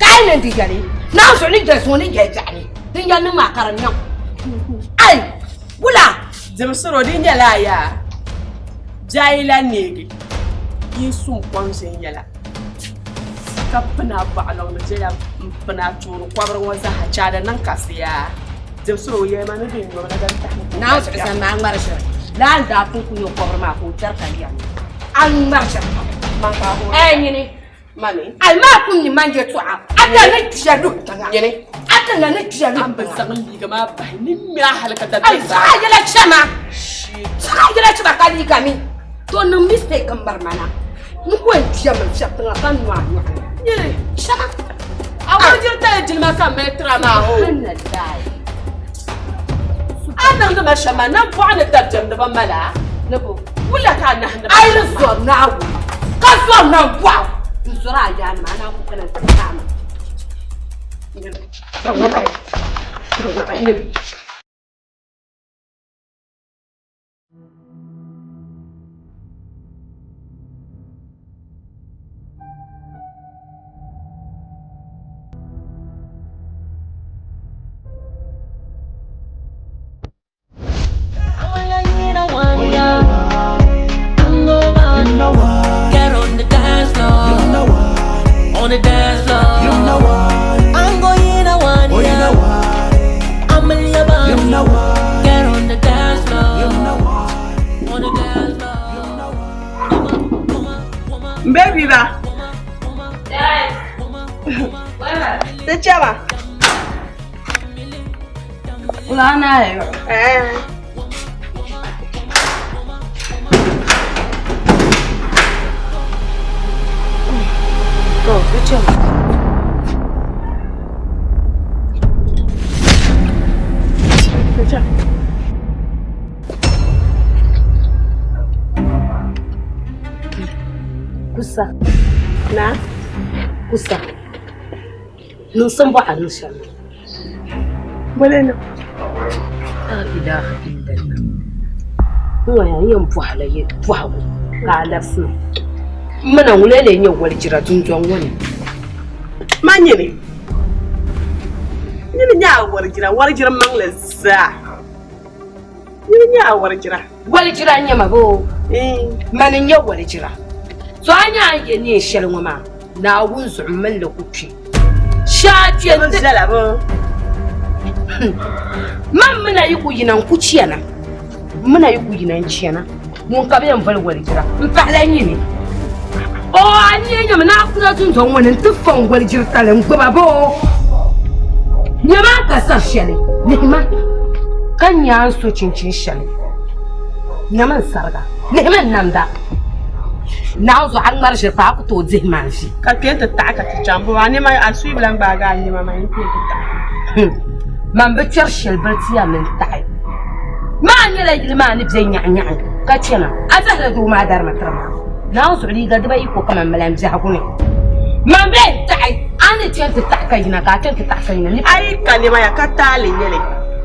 kai nan digari na so ni da so ni je jani din ya ni makaran nan ai ula zemsoro din ya la ya jaila nege yi sun kwansen yala kapna ba lawo na jela mpana turu kwabar wanza hachada nan kasiya zemsoro ye manu din no na ganta na so san ma marsha la da kun ku yo kwabar ma ko tarkaliya an marsha nyini mani alma kun ni manje to ata na tialu nyini ata na tialu an ban san liga ma ba ni mi halaka da ai sa yala chama kali kami to no mistake kambar mana mu ko tiama chapta kan wa nyini chama awajir ta jilma kan metra ma ho ana da mashama nan fu ana tarjam da ban mala nabo wala ka na handa ai zo na Kasam na wow. Nsura ya na na ku kana tsama. On the dance floor, you know what? I'm going to want it. You know what? I'm a liver. You know what? Get on the dance floor, you know what? On the dance floor, baby ba. Yes. The chama. Ulana Go, good job. Good job. Kusa. Na? Kusa. Nun san ba a nusha. Wale no. La ilaha illallah. Nuwa yayin buhalaye buhawu ga alafsu. Mana wulele ne waljira tunjon wani. Manyene. Ni nya warjira mangla za. Ni nya warjira. Waljira nya mabo. Mana nya waljira. So anya ye ne shelwa ma. na wun zu'min la kuci shaje zala ba man muna yi ku yinan kuciya na muna yi ku yinan ciyana mun ka biyan balwar jira in fahlan yi ne o ani yanya na kuna tun ton wannan tuffan gwaljir talan gaba bo ne ma ka sa shale ne ma kan ya so cincin shale ne man sarga ne man namda na zo an marshi fa ku to zai man shi ka ke ta ta ka ta jambo ani mai asu bilan ba ga ni ma mai ke ta man bi shel bartiya min tai ma ni la ilma ni bzai nya nya ka cena azahra do ma dar matrama na zo ri ga dubai ko kaman malam ji hakune man be tai ani ce ta ta kai na ka ce ta kai na ni ai kalima ya ka tale nyele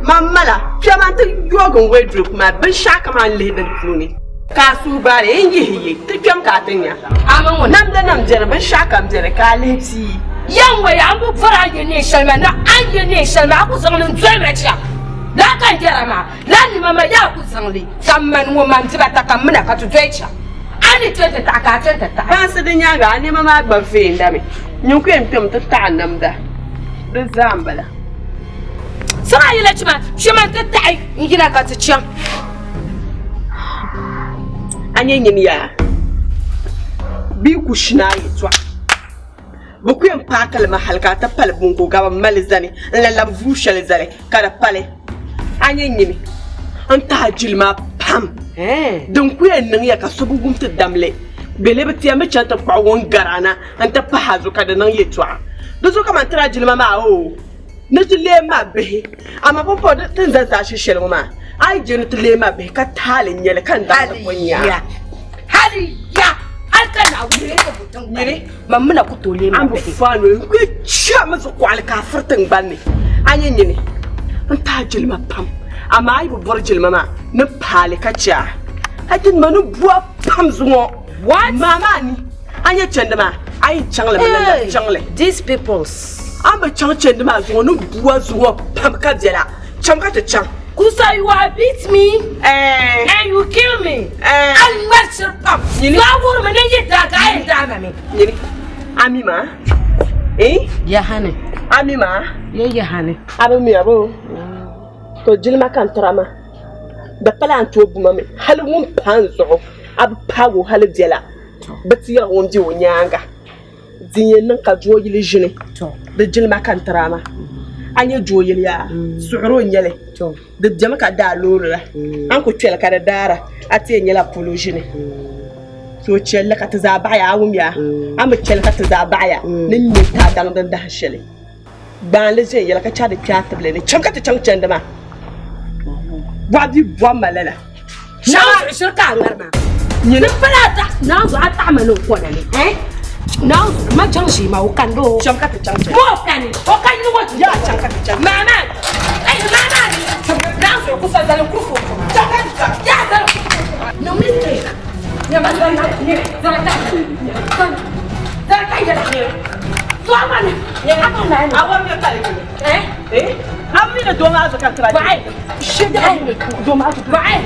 mamala fiaman ta yogon wardrobe ma bin shaka man ledan fluni kasu bare yin ta fiam ka tanya aman wannan nam da nam jere bin shaka jere ka leti yan waya an bu fara ne shalma na an ne shalma ku zanin tsaya ciya la kan jera ma la ni mama ya ku zanli kamman wo man tiba ta kan muna ka tutuicha ani tete ta ka tete ta ba su din ya ga ni mama ban fe ndame nyu ku empem ta ta namda da zambala sama yi la chima shima ta ta ngina ka ta ciya anye nyini ya bi ku shina yi twa bu ku em pa kalma halka ta pal bunko ga malizani la la vushal zare kada pale anye nyini anta jilma pam don ku en nan ya ka sobu gumta damle bele beti am chanta kwa won garana anta pa hazu kada nan yetwa do so kama tra jilma ma o na tule ma be ama popo tin za shi shel ma ai je na tule ma be ka talin yele kan da kunya haliya alkana wure da butun nyire mamuna ku tole ma be fanu ku cha masu kwal ka furtin banne anye nyine anta jilma pam ama ai bu bor jilma ma na pale ka cha hajin manu buwa pam zuwo what mama ni anye chende ma ai changle ma changle these peoples amba chang chende ma zuwo no buwa zuwo pam ka jela cham ka ta chang kusa you are beat me and you kill me and match up you know me ne ta ga ai da me ni amima ya hane amima ya hane abu mi abo to jilma kan trama da palan to buma me hal mun panzo ab pago hal jela batiya on di wonyanga dinyen nan ka joyili jine to da jilma kan trama anya joyili ya suuro nyele to da jama ka da lorura an ko twel ka da dara ati nyela polo jine to chelle ka ta zabaya awumya am chelle ka ta zabaya nin ne ta dan da hashele dan le je yela ka cha da kyatable ne cham ka ta cham chanda ma wadi bwa malala na shirka ngarma ni falata na zo ata mano ko da ne na ma chang shi ma o kan do cham ka ta cham chanda ko kan ni wo ya cham ka ta cham mama ai mama na zo ku sa zalan ku cham ka ta ya da no mi ne ya ma na ni za ta ya ni to amana ya amana awam ya ta ammi da doma ka tra bai shi da doma ka bai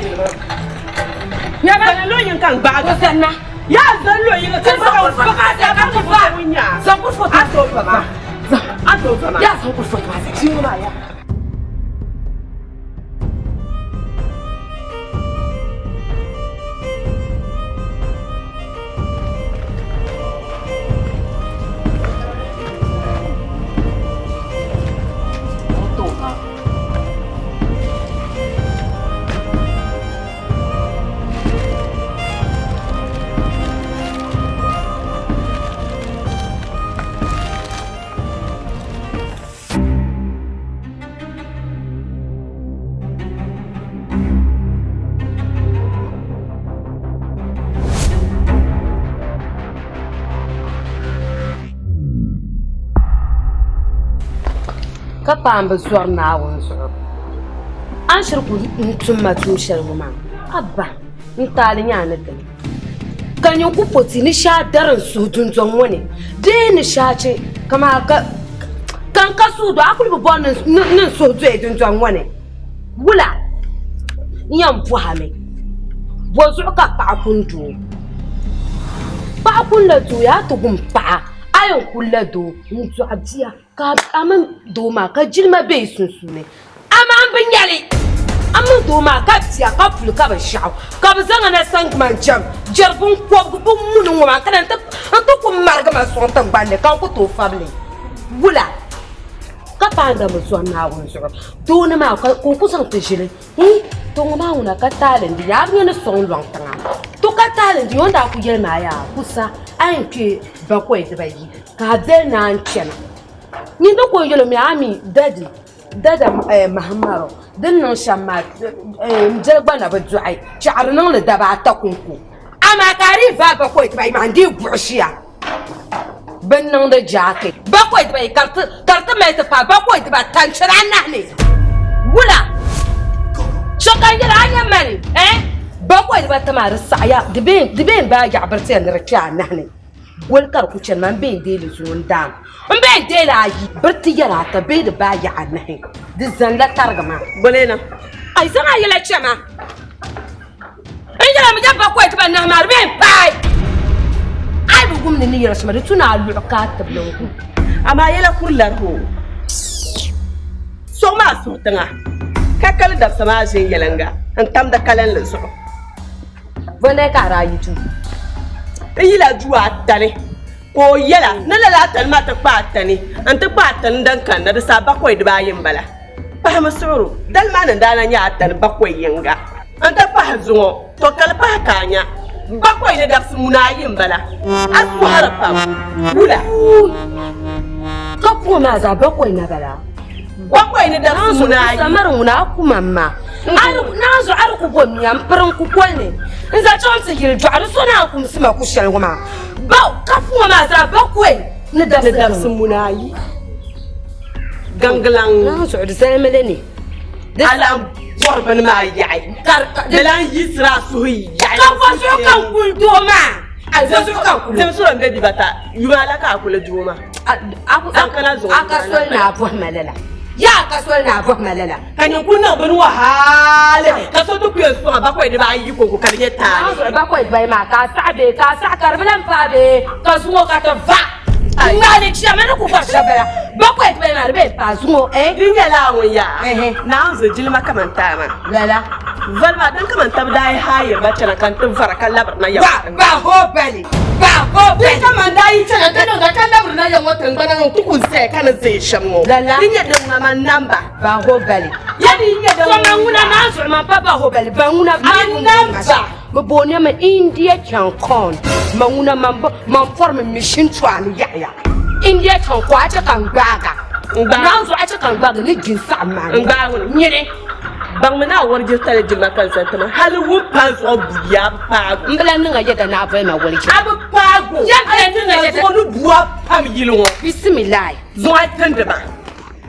ya ba lo yin kan ba ga sanna ya zan lo yin kan ba ka da ba ku ba winya zan ku fota ato ba ato ba ya san ku fota shi ma ya ka pamba zuwa na awon zuwa an shirku ntun matu shirku ma abba ntalin ya na dani kan yi ku poti ni sha daren su tun zon wani de ni sha ce kama ka kan ka su do akulu bu bon nin so to e tun zon wani bula yan fu hame bo zu ka pa kun du pa kun la tu ya to gum pa ayo kula do ntu abia ka aman do ma ka jilma be sunsume ama an binyale aman do ma ka tia ka fulu ka ba shaw ka ba zanga na sangman jam jarbun ko bu mun wa kana ta to ko marga ma so tan bande ka ko to fable wula ka panga mu so na won so do na ma ko ku san te jile to ma una ka talen di ya ne so long tanga to ka talen di onda ku yel ma ya kusa an ke ba ko ite ba yi ka de na anchena ni do ko yelo mi ami dada mahamaro din non shamat mjelba na ba duai charnon le daba takunku ama kari va ba ko ite ba ma ndi bushia ben non de jake ba ko ite ba karta me te pa ba ko ite ba tanchara nahni wula shokan yela anya mani باقوي بتمار السعيا دبين باجي عبرتين ركيا نحن والكر كوشن من بين ديل زون دام من بين ديل عجي برتي يلا تبين باجي عنه دزن لا ترجمة بولينا أي سمع يلا شما إنجلا مجاب باقوي تبى نهمار بين باي أي بقوم من النير شما رتونا على العقاد تبلوه أما يلا كله هو سوما سوتنا ككل دب سما زين يلنجا أنتم دكالن لزرو بنا كاراي تو يلا جوا تاني كو يلا نلا تل ما تقبعتني أنت قبعتن دن كان ده سابق ويد باين بلا فهم سورو دل ما ندانا نياتن بقوي ينجا أنت فهزو توكل بحكانيا بقوي ندرس منايم بلا أسوار فام ولا كفو ماذا بقوي نبلا بقوي ندرس منايم سمرنا أكو ماما نازو عرقو بني أم برنكو كوني إذا جامس يرجع رسونا أكو مسمى كوشل وما باو كفو ماذا بقوي ندرس منايم غانغلان نازو عرزان ملني ألم وربنا ما يعي دلان يسرا سوي يعي كفو كان كل دوما تمسون بدي بتا يمالا كاكل دوما أكسولنا أبوه مللا يا كسولنا أبوه مللا كان يكون بنوا حالة كسوتو كيسوا باكو يدبا يكو كاريتا باكو يدبا ما كاسعبي كاسعكر بلن فابي كسوو كتفا نالك شامنو كوكاشبلا باكو يدبا ما ربي كسوو دنيا لا ويا ناوز جلما كمان تاما لا فالما دن كمان تبداي هاي باتشنا كان تفرق لبرنا يا باهو بالي كمان داي تشنا كان لبرنا يا وتن بنا تكون زي كان زي شمو لا دنيا دن ما نمبا باهو بالي يعني دن كمان ونا نازع ما باهو بالي باهونا نمبا ببوني ما إنديا كان كون ما ونا ما فرم مشين تواني يا إنديا كان قاعدة كان باغا نازع عاده كان باغا نجين سامع نيري bang mana awar jirta jilma kan santama hal wu paso buya pago mbala ninga yeda na abai ma wali abu pago ya kan ninga yeda ko nu buwa pam yilwo bismillah zo ay tande ba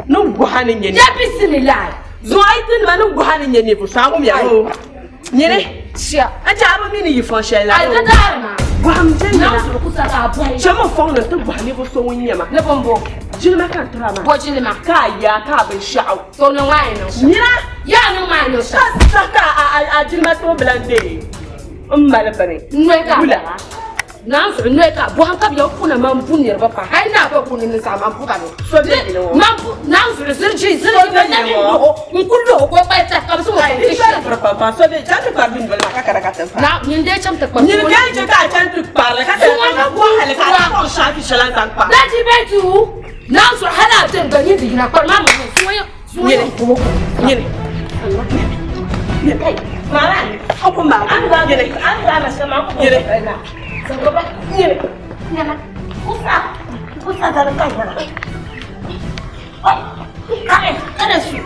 nu guhanin yene ya bismillah zo ay tande ba nu guhanin yene fu samu mi yawo nyene sia aja aba mi ni yifon shela ay kadarma guham jenna na so kusa ka abai chama fon na to guhani fu so wonyama ne bombo jilma kan trama bo jilma ka ya ka ban sha'u to no ngai no nyina ya no ngai no saka a jilma to blande ummala bane nweka nanso nweka bo hanka bi yakuna mampu ne ba fa hai na ba kunu ne sa mampu ba no so de no mampu nanso sirji na ne ko kullu ko ba ta ka so papa so de jante par bin bal ka kara ka tan na nyin de cham ta pa nyin ga je ka jante par ka ta na ko hale ka ko shafi shalan tan pa la ji betu nanso hala tan ba yin digina par mamu so nyene mara ko ma nyene na sama ko nyene Saboda nyene nyana kusa da kai yana ai kada su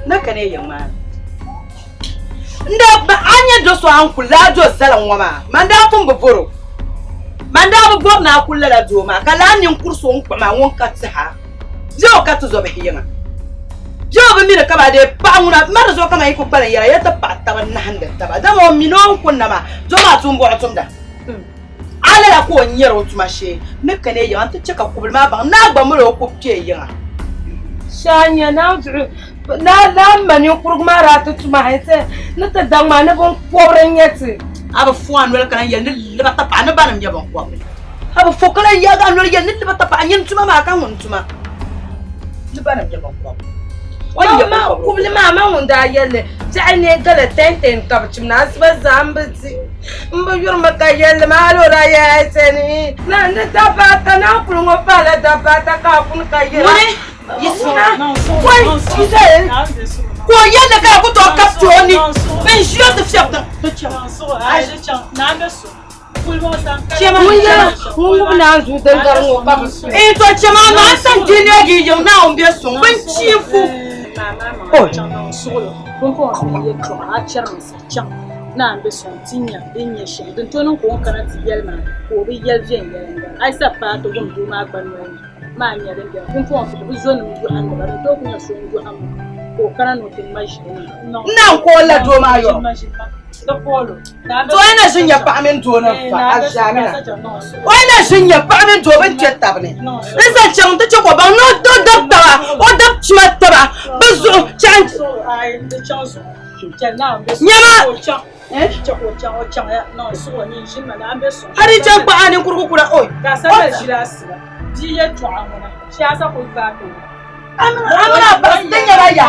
na ka ne yan ma nda ba anya do so an kula do zalan wa ma manda fun bufuro manda bu na kula la do ma kala nin kurso on ma won ka tsa jo ka to zo be hiyanga jo be mi da ka ba de pa nguna ma zo ka ma iko bala yara ya ta pa ta ban handa ta ba da mo minon kunna ma zo ma tumbo tumda ala la ko nyero tuma she me ka ne yan ta cika kubul ma ba na gba mu ro ko ke yan shanya na mani kurguma ratu tuma haite na ta dangma na bon pobren yeti aba fuan wala kan yan ni ba ta pa na ba na mi bon ko aba fokala ya ga no yan ni ba ta pa yan tuma ma kan won tuma ni ba na mi bon ko wani ma kubul ma wanda yalle ta ne gala tenten kabcim na asba zambati mba yurma ka yalle ma lo ra ya seni na ta pa ta na kurungo pala ta pa ta ka kun ka yalle Why? She's there. Why? You never go to a captain. Ben, je suis de faire ça. Et toi, tu m'as mal senti les gens là, on bien son. Ben, tu es fou. Na be son tinya enye she don to no ko kana ti yel ma ko bi yel jen yel ai sa pa to gum du ma gban ma nya den kun ko fi bu zone mu ju an ba to kun ya so mu ju am ko kana no tin ma shi na ko la do ma yo da polo to ina shin ya pa min to na fa azamina ina shin ya pa min to ban tetta bane nsa chan ta ce ko ba no to doctor o dab chima taba buzu chan ai de chance chan na be nyama hari can ba anin kurkuku da oi ka sanar jira su ji ya tuwa mana shi ya sa ku ba to amana ba dan ya raya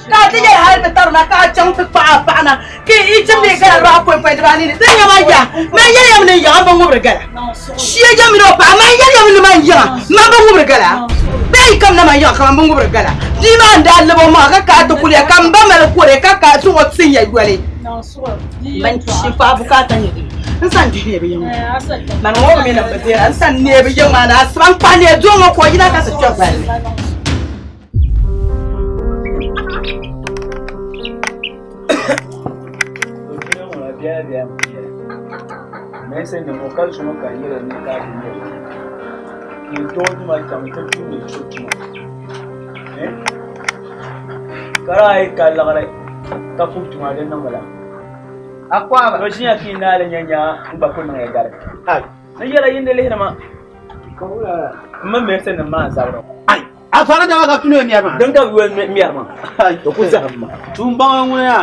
ka dige har da tarna ka can ku fa fa na ki i can ne ga ra ko fa da ni dan ya maya ma yare mun ya ban mu gala shi ya jami no ba ma yare mun ma ya ma ban mu gala bai kam na ma ya kam ban mu gala di ma da labo ma ka ta kule kan ba mal kure ka su wotsin ya gwale man shi fa bukatan yi insan ji ne biyan man wo me na bade insan ne biyan ma na san pa ne jo mo ko ina ka sa cho ba me sai ne mo kal suno ka yira ne ka ne ki to ni ma kam ta tu ni chu karai kala karai ta fu tu ma den nan bala akwa ba to shinya ki na le nyanya ba ko na gar na yara yin le ma kawula amma me sai ma zabro ai a fara da maka tuno miyar ma dan ka biyo miyar ma to ku zamma tun ba wani ya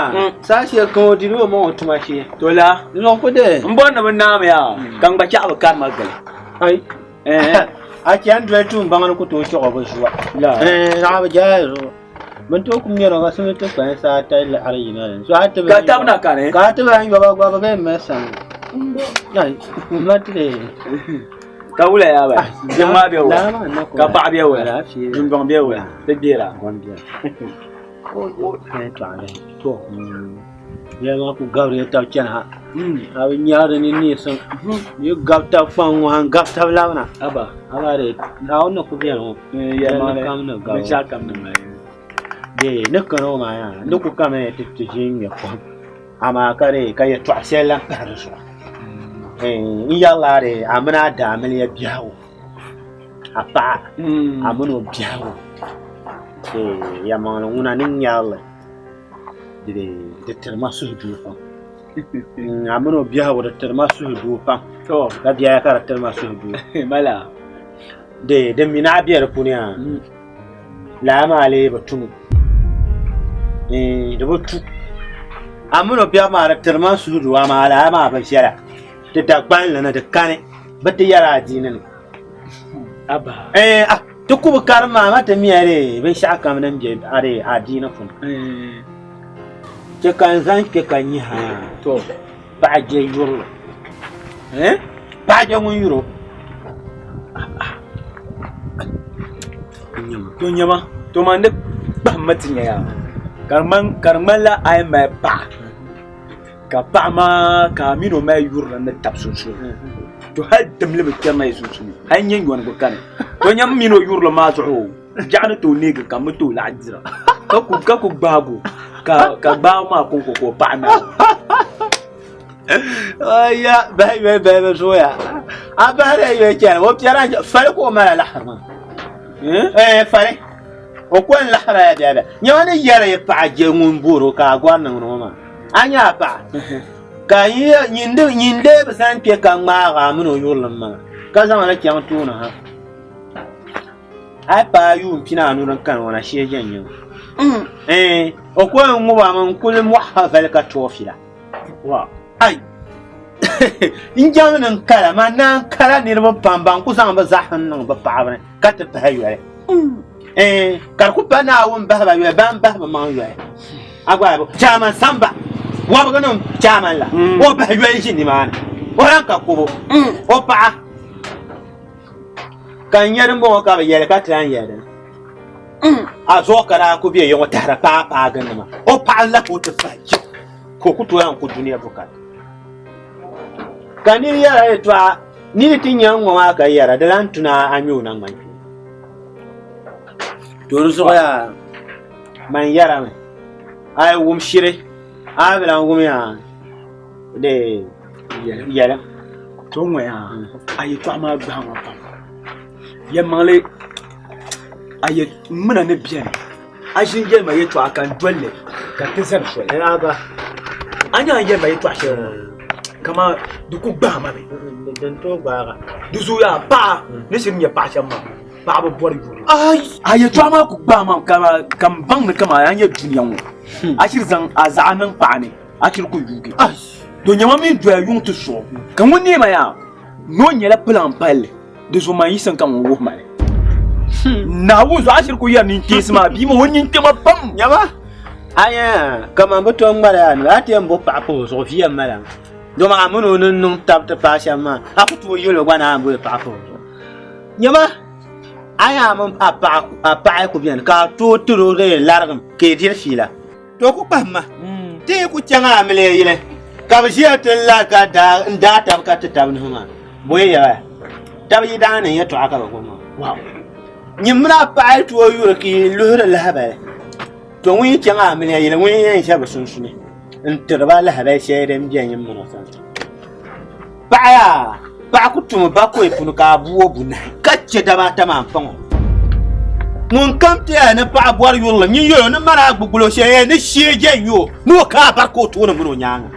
sashi ko dilo mo tuma shi to la no ko de mbon na na ma ya kan ba ka ba kan magal ai a kiyan dole tun ba wani ko to shi ko ba shi wa la na ba ja mun to kun yaro ga sun to kan sa ta la arina so hatta ka ta na ka ne ka ta ba ba ba ba me san ai matre ka wula ya ba jama be wa ka ba be wa jin gon be wa de dira gon dia o ne ta ne to ya ma ku gawre ta ken ha abi nyaare ni san you gafta fan wa gafta lawana aba re na onno ku biya no ya ma kam no gaw sha kam no mai de ne kano ma ya ne ku kame tijin ya ko ama kare kai to asela karso yalla re amana da amaliya biyawo apa amuno biyawo ya ma una nin yalla de terma su du fa amuno biyawo de terma su du fa to da biya ka terma su du mala de mina biyar kuniya la male batun da batu amuno biya ma da terma su du ma la ma ba shara da dagban lana da kane bata yara dinin aba to ku bukar ma mata miyare ban sha aka nan je are adina fun ke kan zan ke kan yi ha to ba je yuro ba je mun yuro to nyama to man da ban matin ya karman la ay mai ba ka pa ma ka mino mai yurra na tapsunsu to haddam le bakka mai sunsu hanyen yon go kan to nyam mino yurla ma to jana to ne ga kam to la ajira ka ku gbagu ka gbagu ma ko paana ya ba soya abare yo kyan wo piara fare ko mala lahrma fare o ko lahra ya da nyane yare ya pa je ngun buru ka gwan nan ma anya pa ka yi nyinde basan pe ka ma ga mun yulun ma ka zama na kyan tuna ha ai pa yu pina anu kan wana shi janyo o ko nguba man kullum wahafal ka tofila wa ai injam nan kala ma nan kala ni ba pamban ku san ba zahan nan ba paabne ka ta haywe kar ku pa na won ba ba ban ba ma ywe agwa ba chama samba wa ba non chama la o ba ywe shi ni ma o ran ka ko o pa kan yarin bo ka ba yele ka tran yele a zo kara ku biye yo tara pa ganin ma o pa la ko ta fa ko ku to yan ku duniya bukat kaniri yara etwa nini tinya ngwa ka yara dalan tuna anyu na man to ruso ya man yara me ay wum shire abela wum ya de yara to ngwa ya ay to ma ba ma pam ya male ay muna ne biyan ashin je ma yeto akan dole ka tsar so ya ba anya je ma yeto ashin kama duku ba ma be den to ba duzu ya pa ne sin ya pa shamma ba ba bori bori ay to ma ku ba ma kama kam bang ne kama yan ya duniya mu ashir zan azanan pa ne ashir ku yuge do nyama min do yun to so kan woni ma ya no nyela plan pal de zo ma yisan kan wo ma na wo zo ashir ku ya nin tisma bi mo woni tema bam nyama aya kama mboto ngara no atem bo pa po so fiya mala do ma amuno nun tap ta pa shama akutu yolo bana ambo pa po nyama aya mun pa ku bien ka to turo re largam ke dir fila to ku pamma te ku changa amele yile ka biya tella ka da tab ka ta tabni huma boye tab yi dana ya to aka ba goma wow nyimra pa to yuro ki luhra lahaba to wi changa amele yile wi yan shaba sunsune enterba lahaba shede mbiyan yimmo san ba ku tumu ba ko ipunu ka buwo buna kacce da ba ta man fango mun kamte na pa bor yulla nyi yo na mara gbugulo she ne sheje yo no ka ba ko to na muno nyanga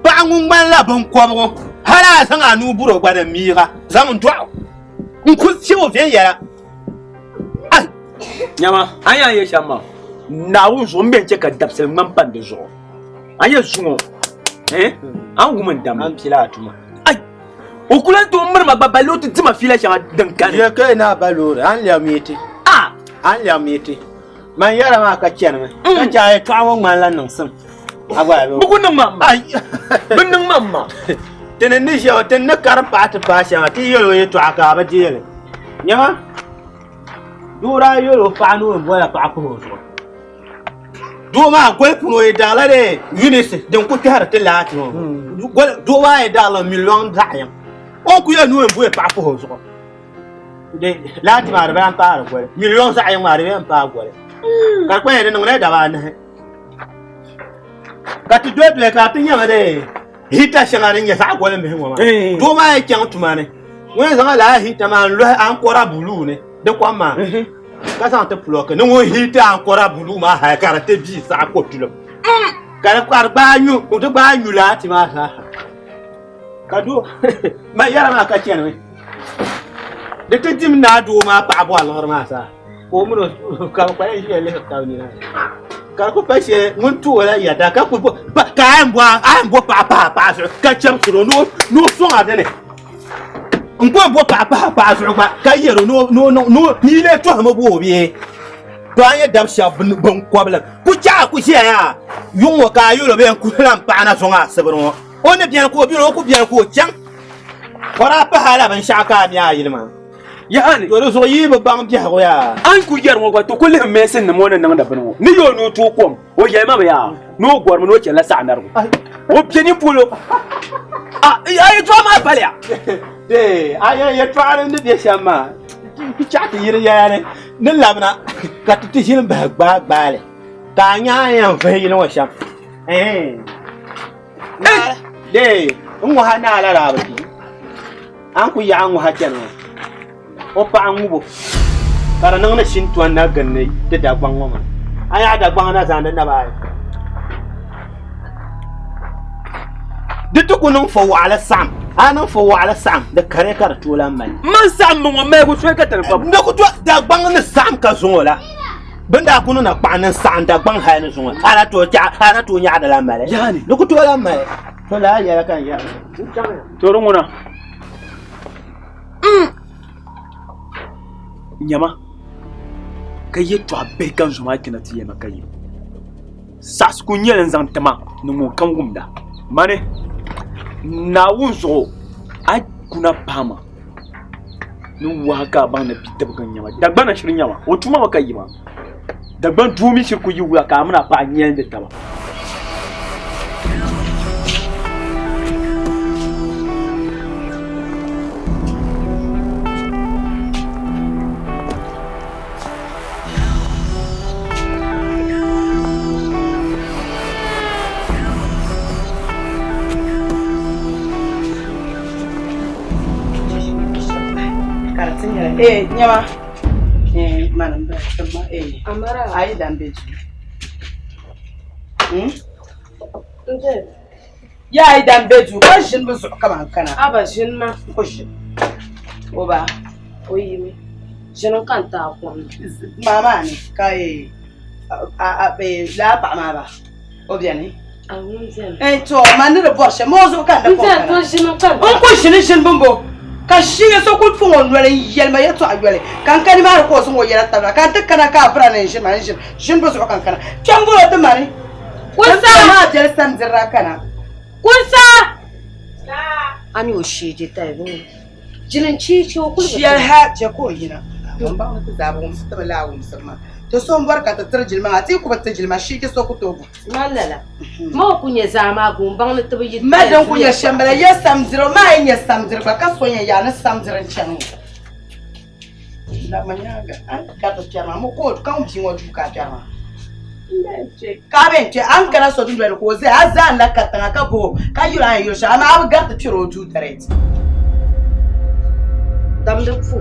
ba ngun ban la ban ko bo hala san anu buro gba da mira zamun to nkul ci wo fe yara ai nyama anya ye shamma na wo zo mbenche ka dapsel mampan de zo anya zumo an gumin dam an fila atuma ai okulan to murma babalo to tima fila sha dankan ya kai na balore an lamete an lamete man yara ma ka kyan me ka jaye to awon malan nan sun agwa be bugun mamma ai binnin mamma tenen ni sha ten na karpa ta pa sha ti yolo ye to aka ba jele nyama dura yolo fa no boya pa ko so do ma gol puno e dala de unisi den ku tar te lati no gol do wa e dala million zayan o ku ya nu en bu pa ko so de lati ma ban pa gol million zayan ma ban pa gol ka ko e de no ne da ba ne ka ti do de ka ti nyama de hita shangare nya sa gol me ho ma do ma e kyang tuma ne won zanga la hita ma lo an kora bulu ne de kwa ma ka san te bloquer no wo hita encore bulu ma ha karate bi sa ko tulo ka kwar ba nyu o to ba nyu la ti ma sa ka do ma yara ma ka chen we de te dim na do ma pa bo alor ma sa ko mu no ka pa yi le ka ni na ka ko pa she mun tu wala ya da ka ko ka am bo pa ka chem suro no so ade ne ngbo bo pa so ba ka yero no ni le to mo bo bi to anya dab sha bon kwabla ku ja ku she ya yun wo ka yoro be ku ran pa na so nga sebro o ne bien ko bi ro ku bien ko chan wara pa hala ban sha ka mi ayi ma ya ani to so yi ba bang ja ko ya an ku yer mo to ko le mesen ne mo nan da bano ni yo no to kom o ye ma ya no gor mo no che la sa nar o pieni pulo ay to ma palya de aya ye tware ndi de shama ki chati yire ya ne labna ka ti jin ba gbale ka nya yan fe yin wa sham de ngo ha na la ra ba ti an ku ya ngo ha kenan o pa an ngo kara nang na shin tuan na ganne da dagban ngoma aya dagban na zan da ba duk fa wala sam anan fa wala sam da kare kar tolan mai man sam mun mai ku sai ka tarfa da ku dagban na sam ka zongola banda kunu na kpanin sam dagban ha ne zongola ana to nya da la mai yani duk tolan mai to la ya kan ya to runguna nyama kai yi to abai kan zuma kina tiye makai sas ku nyelen zan tama numu kan gumda mane na wunso ai kuna pama nu waka ba na bitta bukan nyama dagba na shirin nyama o tuma maka yi ma dagban tumi shirku yi wuya ka muna fa nyen da ta ba nyama manam ba tama amara ai dambe ya ai dambe ju ba shin ba su kaman kana aba shin ma ko shin o ba oyi mi shin kan ta ko mama ni kai a be la pa ma ba o bien ni to man de bo she mo zo kan da ko kana shin kan on ko shin bumbo ka shiga so kut fun on wala yelma yato agwale kan kan ma ko so mo yela tabla kan ta kana ka fara ne shin ba so kan kana kan buro ta mari kusa ma tel sam zira kana kusa ani o shije ta yi jinin cici o kulba shi ha je ko yina don ba ku da ba mu ta la mu sama to son barka ta tarjilma ati ku ba tarjilma shi ke so ku to mallala ma ku nya zama gumban na tabi madan ku ya shambala ya samziro ma yin ya samziro ba ka sonya ya na samziran can la manyaga an ka to chama mo ko ka un jinwo du ka chama ka ben ce an kana so dun ko zai azan la ka tanga ka bo ka yura yo sha ma abu garta tiro du direct dam da fu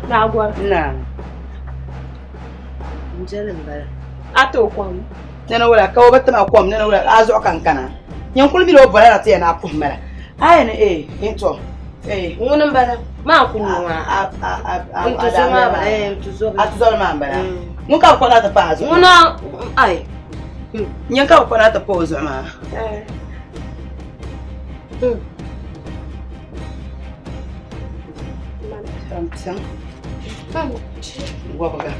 na gwa na njelin bara ato kwam nena wala ka wabata ma kwam nena wala azo kankana nyan kulmi do bara ta yana fu mara aya ne into ngunan bara ma kunwa ntuzoma ba ntuzoma ma bara mun ka kwala ta pazo nguna ai nyan ka kwala ta pazo ma Wabaga.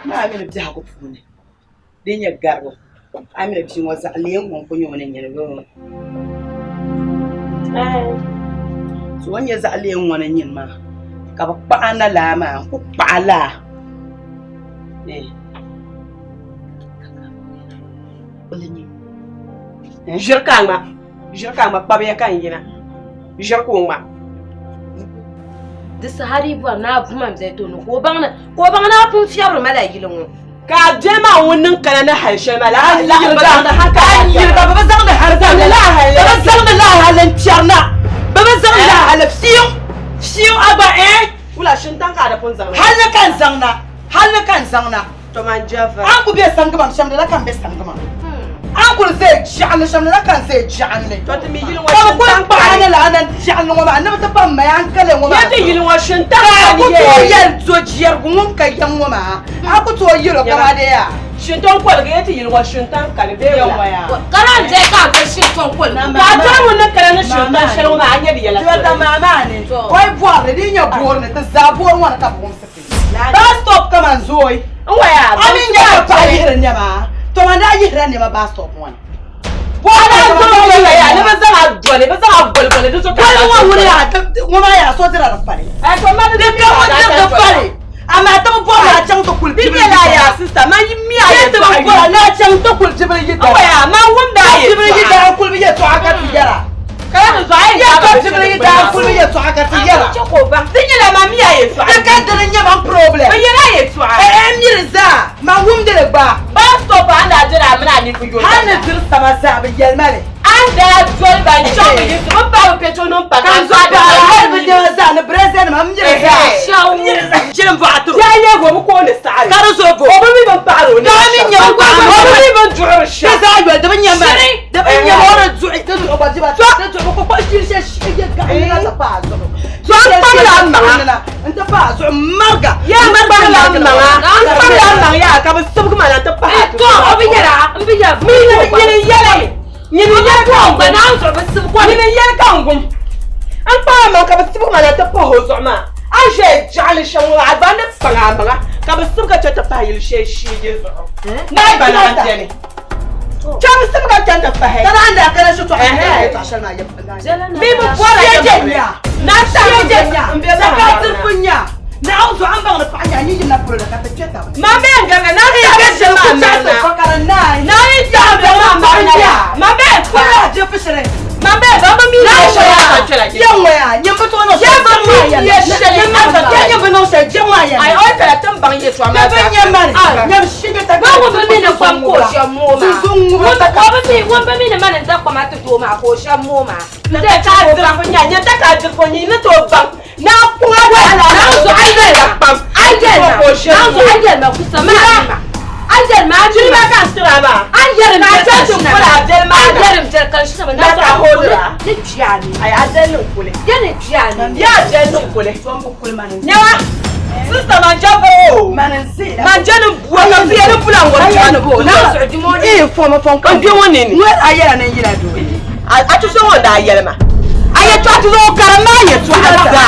Na amina bi ha ko fune. Den ya garbo. Amina bi waza aliyan gon kunyo ne nyere go. So wanya za aliyan wannan yin ma. Ka ba pa na la ma ku pa la. Oleni. Jirka ma pa be kan yina. Jirko ma. This hari bu na bu mam zai tono ko bang na fun fiyar mala yilin ka je ma wannan kana na harshe mala Allah da haka yirga ba zan da har zan la ba zan da la halan charna ba zan da halaf siyo aba kula shin tan ka da fun zan halakan zangna to man jafa an ku be sangama sham da kan be sangama an ku sai ja'al sham da kan sai ja'al ne to ta mi yilin wa tan ba ana la anan ja'al no ma annabi ta ban mai hankale wa ya ta yilin wa shin tan ka ku to yar zojiyar gun kai yan wa ma a ku to yiro kama da ya shin ton kwal ga ya ta yilin wa shin tan ka be yan wa ya karan je ka ga shin ton kwal ba ta wannan kana na shin tan shin ma anya da yala to ta mama ne wai buar da din ya buar ne ta zabuwar wa ka bun sake ba stop kaman zoi waya amin ya ta yirin ne ma to man da yirin ne ma ba stop one wala zo ya ne ba zan adwale ba zan agwalgwale da so ka wa wuri ya ma ya so tira da fare to ma da da fare amma ta bo na can to kulti bi la ya sister ma yi mi ya ta bo na can to kulti bi da waya ma wanda ya bi da kulbi ya to aka tijara Kana zo ai ya ka tibli da kulu ya to aka tiyara. Tinye la mami ya yeso. Ya ka dana nya ma problem. Ba yera yeso. Mirza, ma wum de ba. Ba stop anda jira muna ni ku yo. Hana dir sama sa ba yelmale. Anda jol ba chomo yeso. Ba ba peto non pa kan zo da. Har ba de za na president ma mirza. Shaw. Jiran ba atro. Ya ye go ko ne sa. Karo so go. Obo mi ba paro ne. Da mi nya ko. Obo mi ba juro sha. Za ba da nya ma. Da nya ora zu'i da zo ba jiba. Da zo ko ko shi shi ya ga ina ta pa zo. So an pamla انت فاز مرقه يا مرقه لا يا كاب السبق ما انت فاز تو ابيرا مين يلا كون بناوس بالسبق مين يلا كونكم ان فاهم كاب السبق ما انت فاز زعما اجي جعل شمو عبان فغامغا كاب السبق تتفايل شيء نايب انا عندي كم السبق كانت تفاهي ترى عندك انا شو تعمل عشان ما يبقى مين ولا Zakatır punya. Na auzo an ba na fanya ni na pro da ka teta. Ma be nganga na ni ga jama na. Fakara na. Na ni ja da ma ya. Ma be ko je fishere. Ma be ba ba mi na sha ya. Yawa ya, nyamba to no. Ya ba mi ya shere ma ta. Ya nyamba no se jama ya. Ai oi kala tan bang ye swama. Ba nyamba. Nyam shinga ta. Ba wo ba mi na kwam ko sha mo ma. Zungu ba ta. Wo ba mi na ma na ta kwa ma to ma ko sha mo ma. Da ka dir punya, nya ta ka dir punya ni to bang. Na kuma wala na zo aigel ma kusama aigel ma ji ma kan sira ba aigel ma ta tun kula aigel ma aigel ta kan shi na ta hodra ni jiani ai aigel nun kule ya ni jiani ya aigel nun kule son bu kule manin nyawa sister man jabo manin sila man janu buwa ka fiye ni bulan wani janu bo na so di mo ni fo ma fon kan bi woni ni wa ayela nan yila do a tu so wanda ayela ma ayetu atuzo karama yetu ata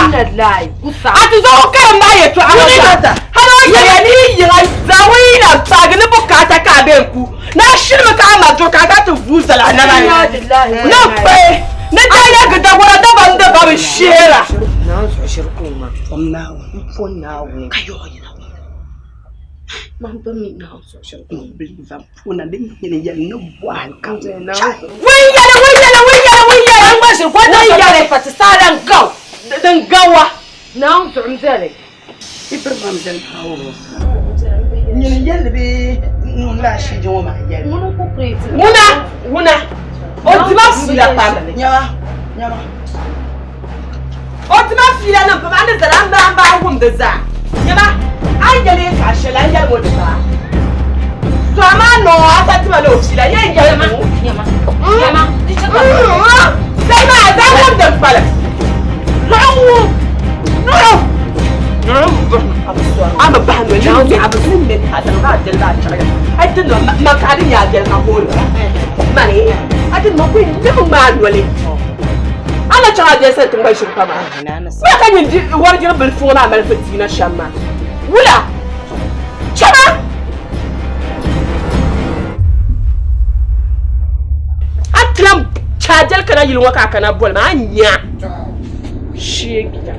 atuzo karama yetu ata hano yele ni yira zawina bagni bukata ka benku na shirma ka ma to ka ta vuzala na bani na pe na daya ga da gora da banda ba shera na so shirku ma fonna kayo yana man ba mi na so shirku believe am fonna din ne yele no bwan ka na wiyala an bashi kwata yare fata saran gaw dan gawa na an so mzele ibrahim dan hawo ni yele be la shi jo ma yele muna o ti ma fila pa nyama o ti ma fila nan pa an da ran ba hum da za nyama ai yele ka shela yele mo da so ama no ata ti ma lo fila yele nyama Selma, that one the palace. I'm a band when now they have a limit at the radio. I didn't know Macaria get my whole money. I didn't know we never manually. I'm not trying to say to my ship. What can you do? What you before I'm a Fatina Shama? Willa Chama. Chajal kana yilwa ka kana bol ma nya shegita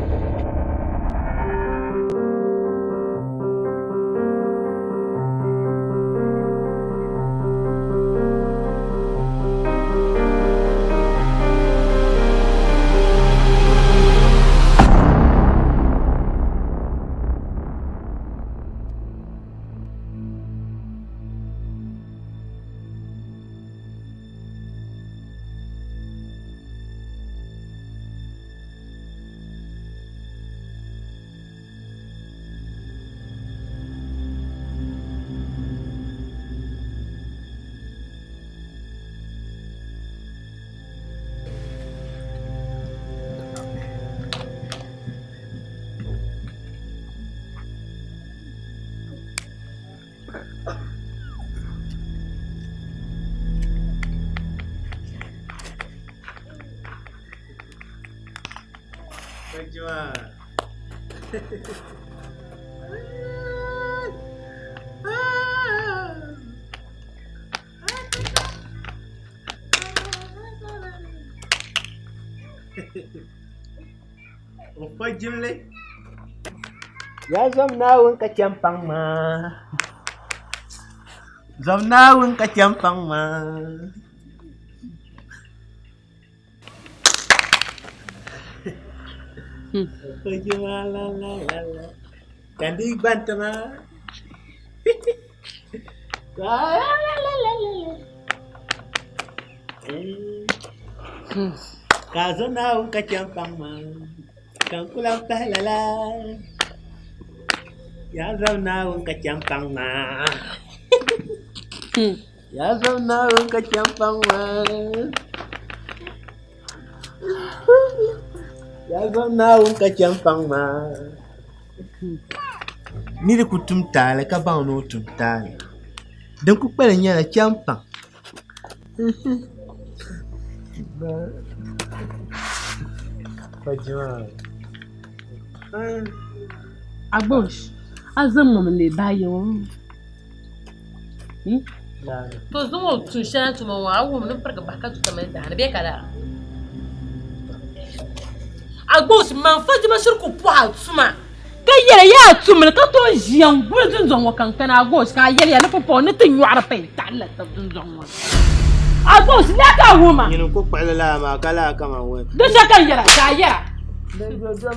Najwa. Apa jumlah? Ya zamnawun ka campang ma. Zamnawun ka campang ma. Fajima la la la la. Kandi bantama. La la la la la. Kazo na ukachampang ma. Kangkulang pahlala. Yazaw na ukachampang ma. Yazaw na ukachampang ma. Yazaw na ukachampang ma. Ni da kutum tale ka ba no tum tale. Dan ku kpala nyala champang. Fajima. Agbosh. Azam mo le bayo. To zumo tun shan tuma wa awu mun farga baka tu kamar da hanabe kala. Agbosh man Fajima shirku puha tuma. Ka yele ya tuma ka to jiyan bulzun zon wa kankana Agbosh ka yele ya na popo ni tin yuara pe talla ta dun zon wa. Agbosh la ka wuma. Yin ku kpala la ma kala kama we. Da shakan yara ka yara.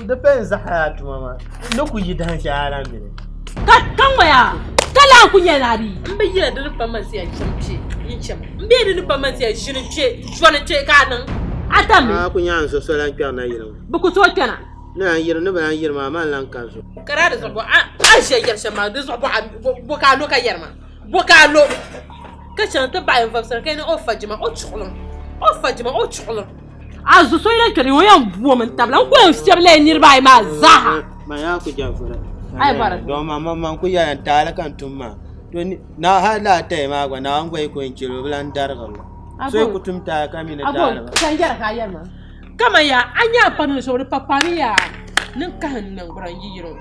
Da pen zahatu mama. Nuku yidan shara mire. Kan waya. Kala ku nyarari. Mbe yira da rufa man sai chimche. Yin cham. Mbe da rufa man sai shirinche, shwanche kanan. Atami. Ku nyan so so lan kya na yira. Buku so kana. Na yira ne ba yira ma man lan kan so. Kara da sabo a she yar shama da sabo boka lo ka yarma. Boka lo. Ka chanta ba en fafsar kai ne o Fajima o chuklon. O Fajima o chuklon. Azu so ila kare wayan buwo man tabla ko en stable ni ba ma zaha. Ma ya ku jafura. Ai bara. Do mama ku ya tala kan tumma. To ni na hala ta ma gwa na ngwai ko en kilo blan dargal. So ku tumta ka mi na tala. Abo kan jara ka yarma. Kama ya anya panu so ri papani ya. Nin ka hannan buran yiro.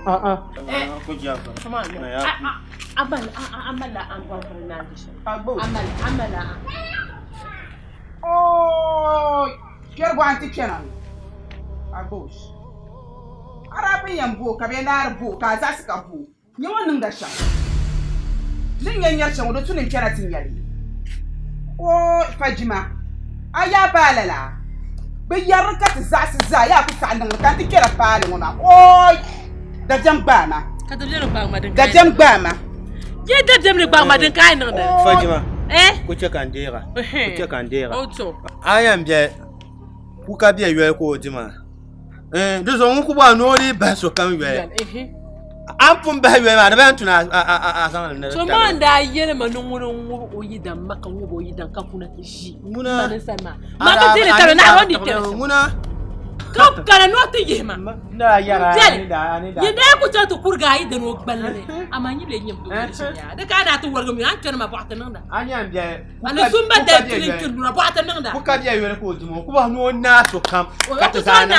Ku jafura. Come on. Amala an gwa na disha. Amala. Oh, kero anti kenan. Agbosh. Arabin yambo ka be nar bo ka za su ka bo. Ni wannan da sha. Zin yanyar shan wado tunin kera tin yari. Oh, Fajima. Aya balala. Be yar ka ta za su za ya ku sa nan ka ti kera pale wona. Oh, da jam ba ma. Ka da jam ba ma din. Da jam ba ma. Ye da jam ne ba ma din kai nan da. Fajima. Ku ce kan dera. Ku ce kan dera. Oto. Ayam bia ku ka bia ywe ko dima. Do so ku ba no ri ba so kan ywe. Ampun ba ywe ma da ban tuna a san na. So man da yele ma no wurin oyi da maka wo oyi da kafuna shi. Muna. Ma ka dire tare na wani tere. Muna. Kap kala no te yema. Da yara ni da. Ye da ku ta to kurga yi da no gballe. Amanyi le nyem do shi ya. Da ka da to warga mi an kana ma ba ta nan da. Anya bia. Ana sumba da trinkin na ba ta nan da. Ku ka bia ywe ko dima ku ba no na so kam. Ka ta sana.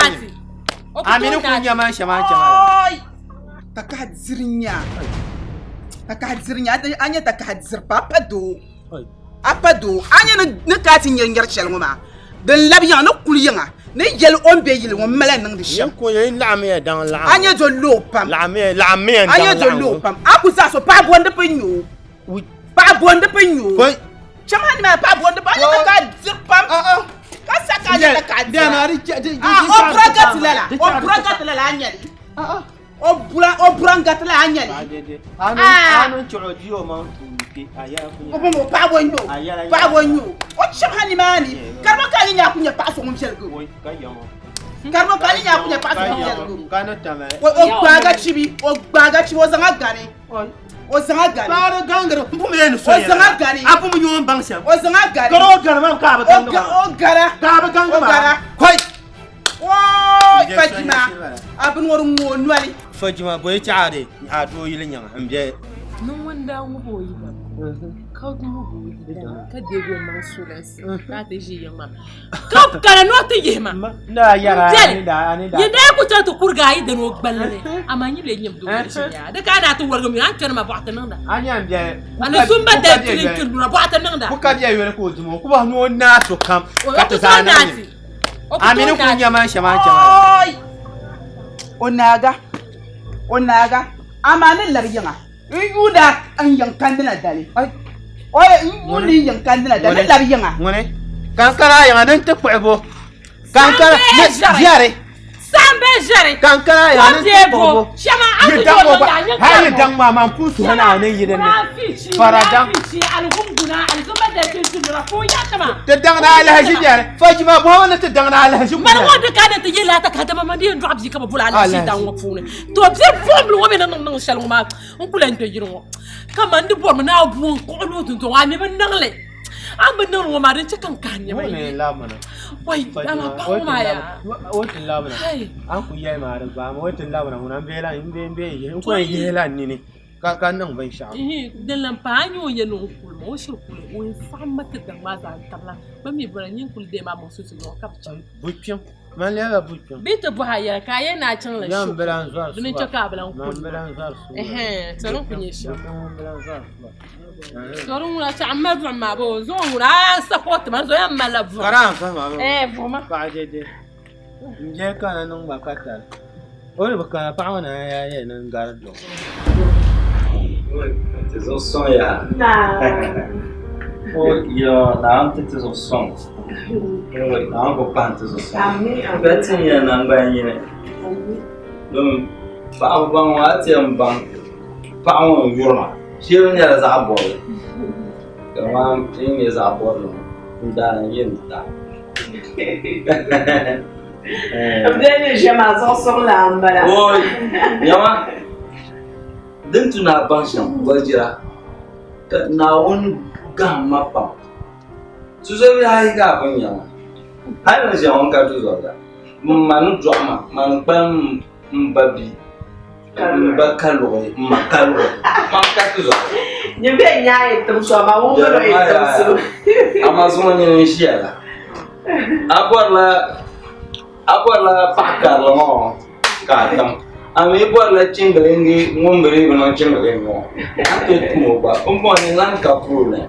Aminu ku nyama shama chama. Taka zirnya. Anya taka zir papa do. Apado anya ne ka tin yar shel ngoma. Den labiyan no kuliyanga. Ne yel on be yel won mala nang de sham. Ko yin la me dan la. Anya jo lo pam. La me dan. Anya jo lo pam. Akusa so pa bonde penyo. Pa bonde penyo. Ko chama ni ma pa bonde pa anya ka zir pam. Ka saka anya ka. Da na ri o bragat lala anya. O brangat la anya. Anu chodi o man tuke aya kunya. Obo mo pa bonyo. O chama ni mani. Karma ka nya kunya pa so ngum sel go. Ka yamo. Karma ka nya kunya pa so ngum sel go. Kana tama. O gbaga chibi o zanga gane. O zanga gane. Para gangara pu me no so. O zanga gane. Apu mu yon bang sham. O zanga gane. Garo gara ma ka ba ganga. O gara. Ka ba ganga ma. Koi. Oh, Fajima. Abun woru ngo nwali. Fajima boy chaade a do yile nyanga ambe. Non wanda ngo yi ba. Ka du ngo yi da. Ka de go man sulas. Ka te ji yama. Ka kala no te yema. Da yara ni da. Ye da ku ta to kurga yi da no balle. Amanyi le nyem do shi ya. Da ka da to warga mi an kana ma ba ta nan da. Anya ambe. Ana sumba da trinkin na ba ta nan da. Ku ka dia yele ko dimo ku ba no na so kam. Ka ta sana. Aminu ku nyama shama chama. Onaga. Amanin laryanga. Yuda an yankan dina dale. Oye, yuni yankan dina dale laryanga. Ngone. Kankara yanga nan ta kwebo. Kankara jare. Sam Ambejere. Kankara ya What ebo? Shama asu jo ya hayi dan mama pusu hana ne yidan ne faradan algunguna alguma da ke sura ko ya kama ta dangna alhaji jare fajima bo wala ta dangna alhaji man wanda ka da tayi la ta ka da mama din drop ji kama bula alhaji dan wa fune to bi fom lo me nan shal ma on kula ndo yiro kama ndi bor na bu ko lo tun to wa me ban nan le an ban nan wa ma rin cikan kan ya ne la mana wai dama ba ma ya wotin la mana an ku yayi ma ran ba wotin la mana mun bela in be in ko yi hela ni ne ka nan ban sha dan lan pa anyo ya no kul mo shi kul o famma ta da ma za tabla ba mi buran yin kul de ma mo su su no kapcha bupion man le ba bupion bita bu haya ka yana can la shi yan belan zuwa dunin ta ka belan kul belan zuwa tsaron kunye shi tsaron wala ta amma bu ma bo zo wala support man zo yan mala bu karan fa ma voma ba je de nje kana nan ba kata oi ba ka pa wana ya nan gardo Tes au son ya. Oh yo, na ante tes au son. Oh, na go pan tes au son. Betin ya na ngba yine. Dum pa ba wa ti am ban. Pa won yurma. Shirin ya za bo. Kama tin ya za bo no. Da yin da. Abdel jama zo sur la mbala. Oh, yama. Den tuna banshan wajira na wani gamma pam su so bi hayi ga ban yawa hayi na jawon ka tu zoga manu drama man pam mbabi mbakalo makalo man ka tu zoga ni be nyaay tum so ma wo ngoro e tum so amazon ni shiala aborla pakar lo ka tam ami borla chingalengi ngombere bana chingalengi mo ate tumo ba umbo ni lan ka prune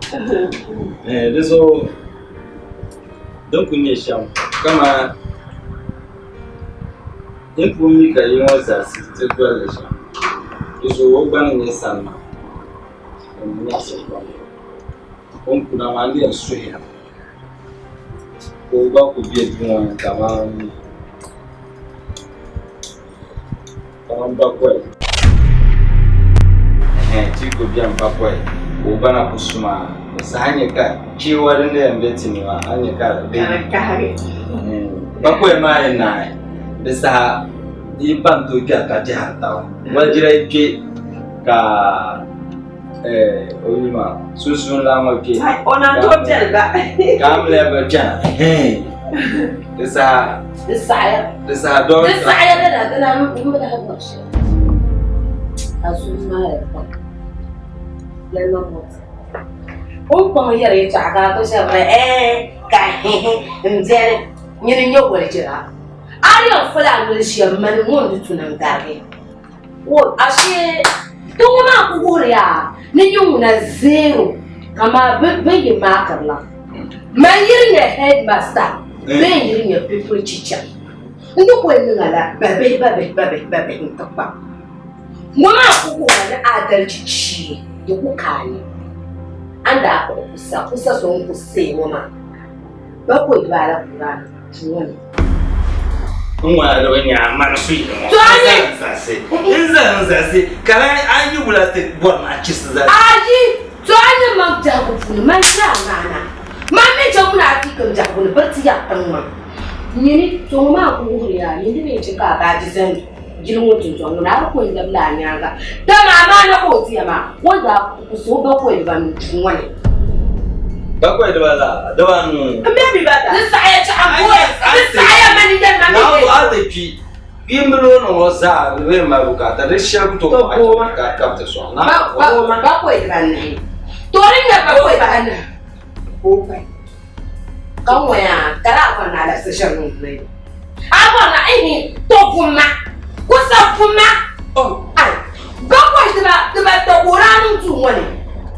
deso donc ni sham kama impumi ka yoza site kwele sham deso wogana ni sanma ni asaba kuna mali ya suya ko ba ku biye tumo kama Mbakwe. Chiko bia mbakwe. Ubana kusuma. Sahanye ka chiwa rende yambeti niwa. Anye ka be. Mbakwe mae nae. Besa ibantu kia kajiha tau. Wajira ike ka oyima susun lama ke. Ona to jelga. Kamle ba jana. Desa dor. Desire da na mu da habba shi. Asu ma ya ba. Lelo mo. O ko yare ta ka to se ba ka nzere nyini nyogo le jira. Ari o fula no shi man mo ndu tunan gabe. Wo ashe to ma ku gore ya ni nyungu na zero kama be yi makarla. Mayiri ne headmaster. Ben yiri ne people teacher. Ndu ko ni ngala babe ntokpa. Mwana ku na adalci ci da kuka ne. Anda ko kusa so ku se woma. Ba ko ibara kura tuwoni. Nwa da wani amana su yi. To anye Nzase. Kala anyi bulate bor na kisa za. ayi to anye mam ta ku funu man sha ngana. Mami jamuna fikam jabun barti ya tanma. Nini to ma ku huriya ni ne ce ka ga jizan girmo tunjon na ko inda bla nyanga da mama na ko tiya ma wanda ku so ba ko ban wani Ba ko da bala da wanu. Baby bata. Lissa ya ci abu lissa ya mani da mami Na wo atepi. Bimbro no waza we maruka ta resha to ka kapte so. Na ba ko ban ne to ringa ba ko ban ne ko kai kan waya kala ko na da session ne abona ini to kuma kusa kuma ai ba ko da to uranu tu wani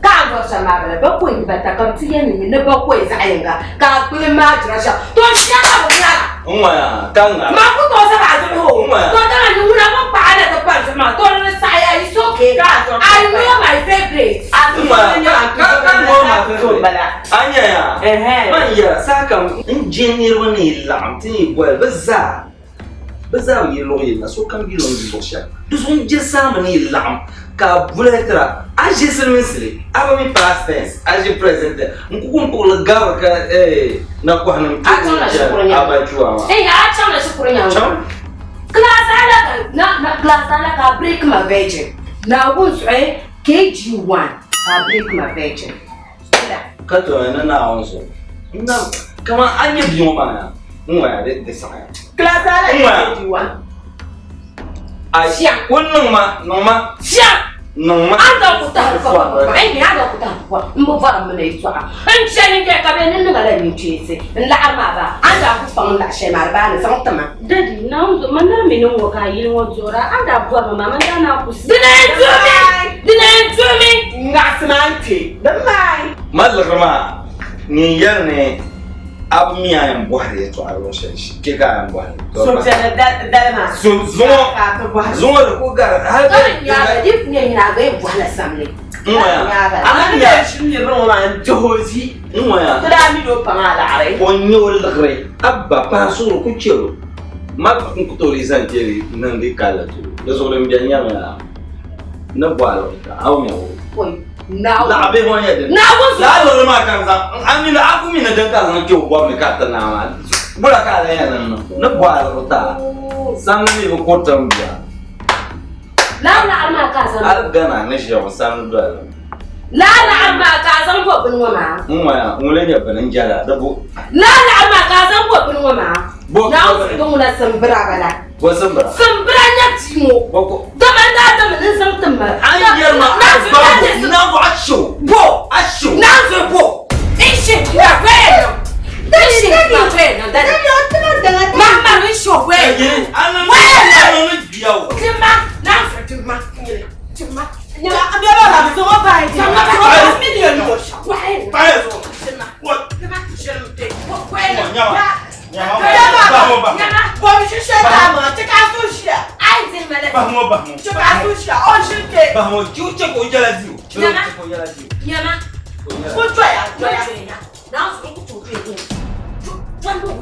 ka go sama ba ko ba ta kan tiye ni ne ba ko za yanga ka kule ma trasha to sha ba ko ya nwa ya kanga ma ku to sa ba zo ho to da ni una ba pa da to pa sama to ne sa ya is okay I know my favorite anya ya man ya saka engineer wani lamti boy baza Bazar yi lo yi na so kan gi lo yi so sha. Du so je sama ni lam ka buletra a je selmensli aba mi past tense a je present nku ko la gar ka na ko hanan aba chuwa a chama shukuru nya class ala na class ala ka break my virgin na won so KG1 ka break my virgin ka to na on so na kama anya biyo ma ya de sa class ala KG1 Asia, wannan ma, siya, nan ma. Anda ku ta ko, ni ada ku ta ko. Mbo fara mun ne so. An chani ke ka be nan ngala ni chese. La ma ba, anda ku fa la she ma ba ne sa tama. Daddy, na unzo mana me no ka yin wo zora, anda bu ma mama na ku. Dinen tumi, ngasmante. Dan mai. Malrama, ni yarne ab mi ayam bohre to aro shi ke ka ayam bohre so tana dalma so zo ko ga har ya ga dip ne ina ga bohla samle amma ne shi ne roma johozi ya da mi do pamala are ko nyol lagre abba pa so ko chelo ma ko to rizanteri nan di kala to da so ren biya nyama na bwalo ta aw mi ko na abe wanya de na wo la lo ma kan za amina akumi na dan ka zan ke ubwa mi ka ta na ma bula ka la yana na bwalo ta san mi ko tambia la amma ka san al gana ne shi wa san da la amma ka san ko bin wama ya mule ne banan jara da bo la amma ka san ko bin wama na wo don na sambira bala bo sambira nya timo boko kaman da ta mun san tamma an yarma na bo asho na zo bo ishi ya kweno ishi ya kweno da mama ni sho we ana no biao tima na zo tima ya abia ba so ba ide sama million no sho pa eso what tima shirmte kweno Bo mi shi ta ma ta ka so shi ai zin mala ba mo ta ka so shi on shi ke ba mo juche ko jala ziu ko jala ziu nyama ko joya na zo ko to ke Jangan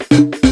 Thank you.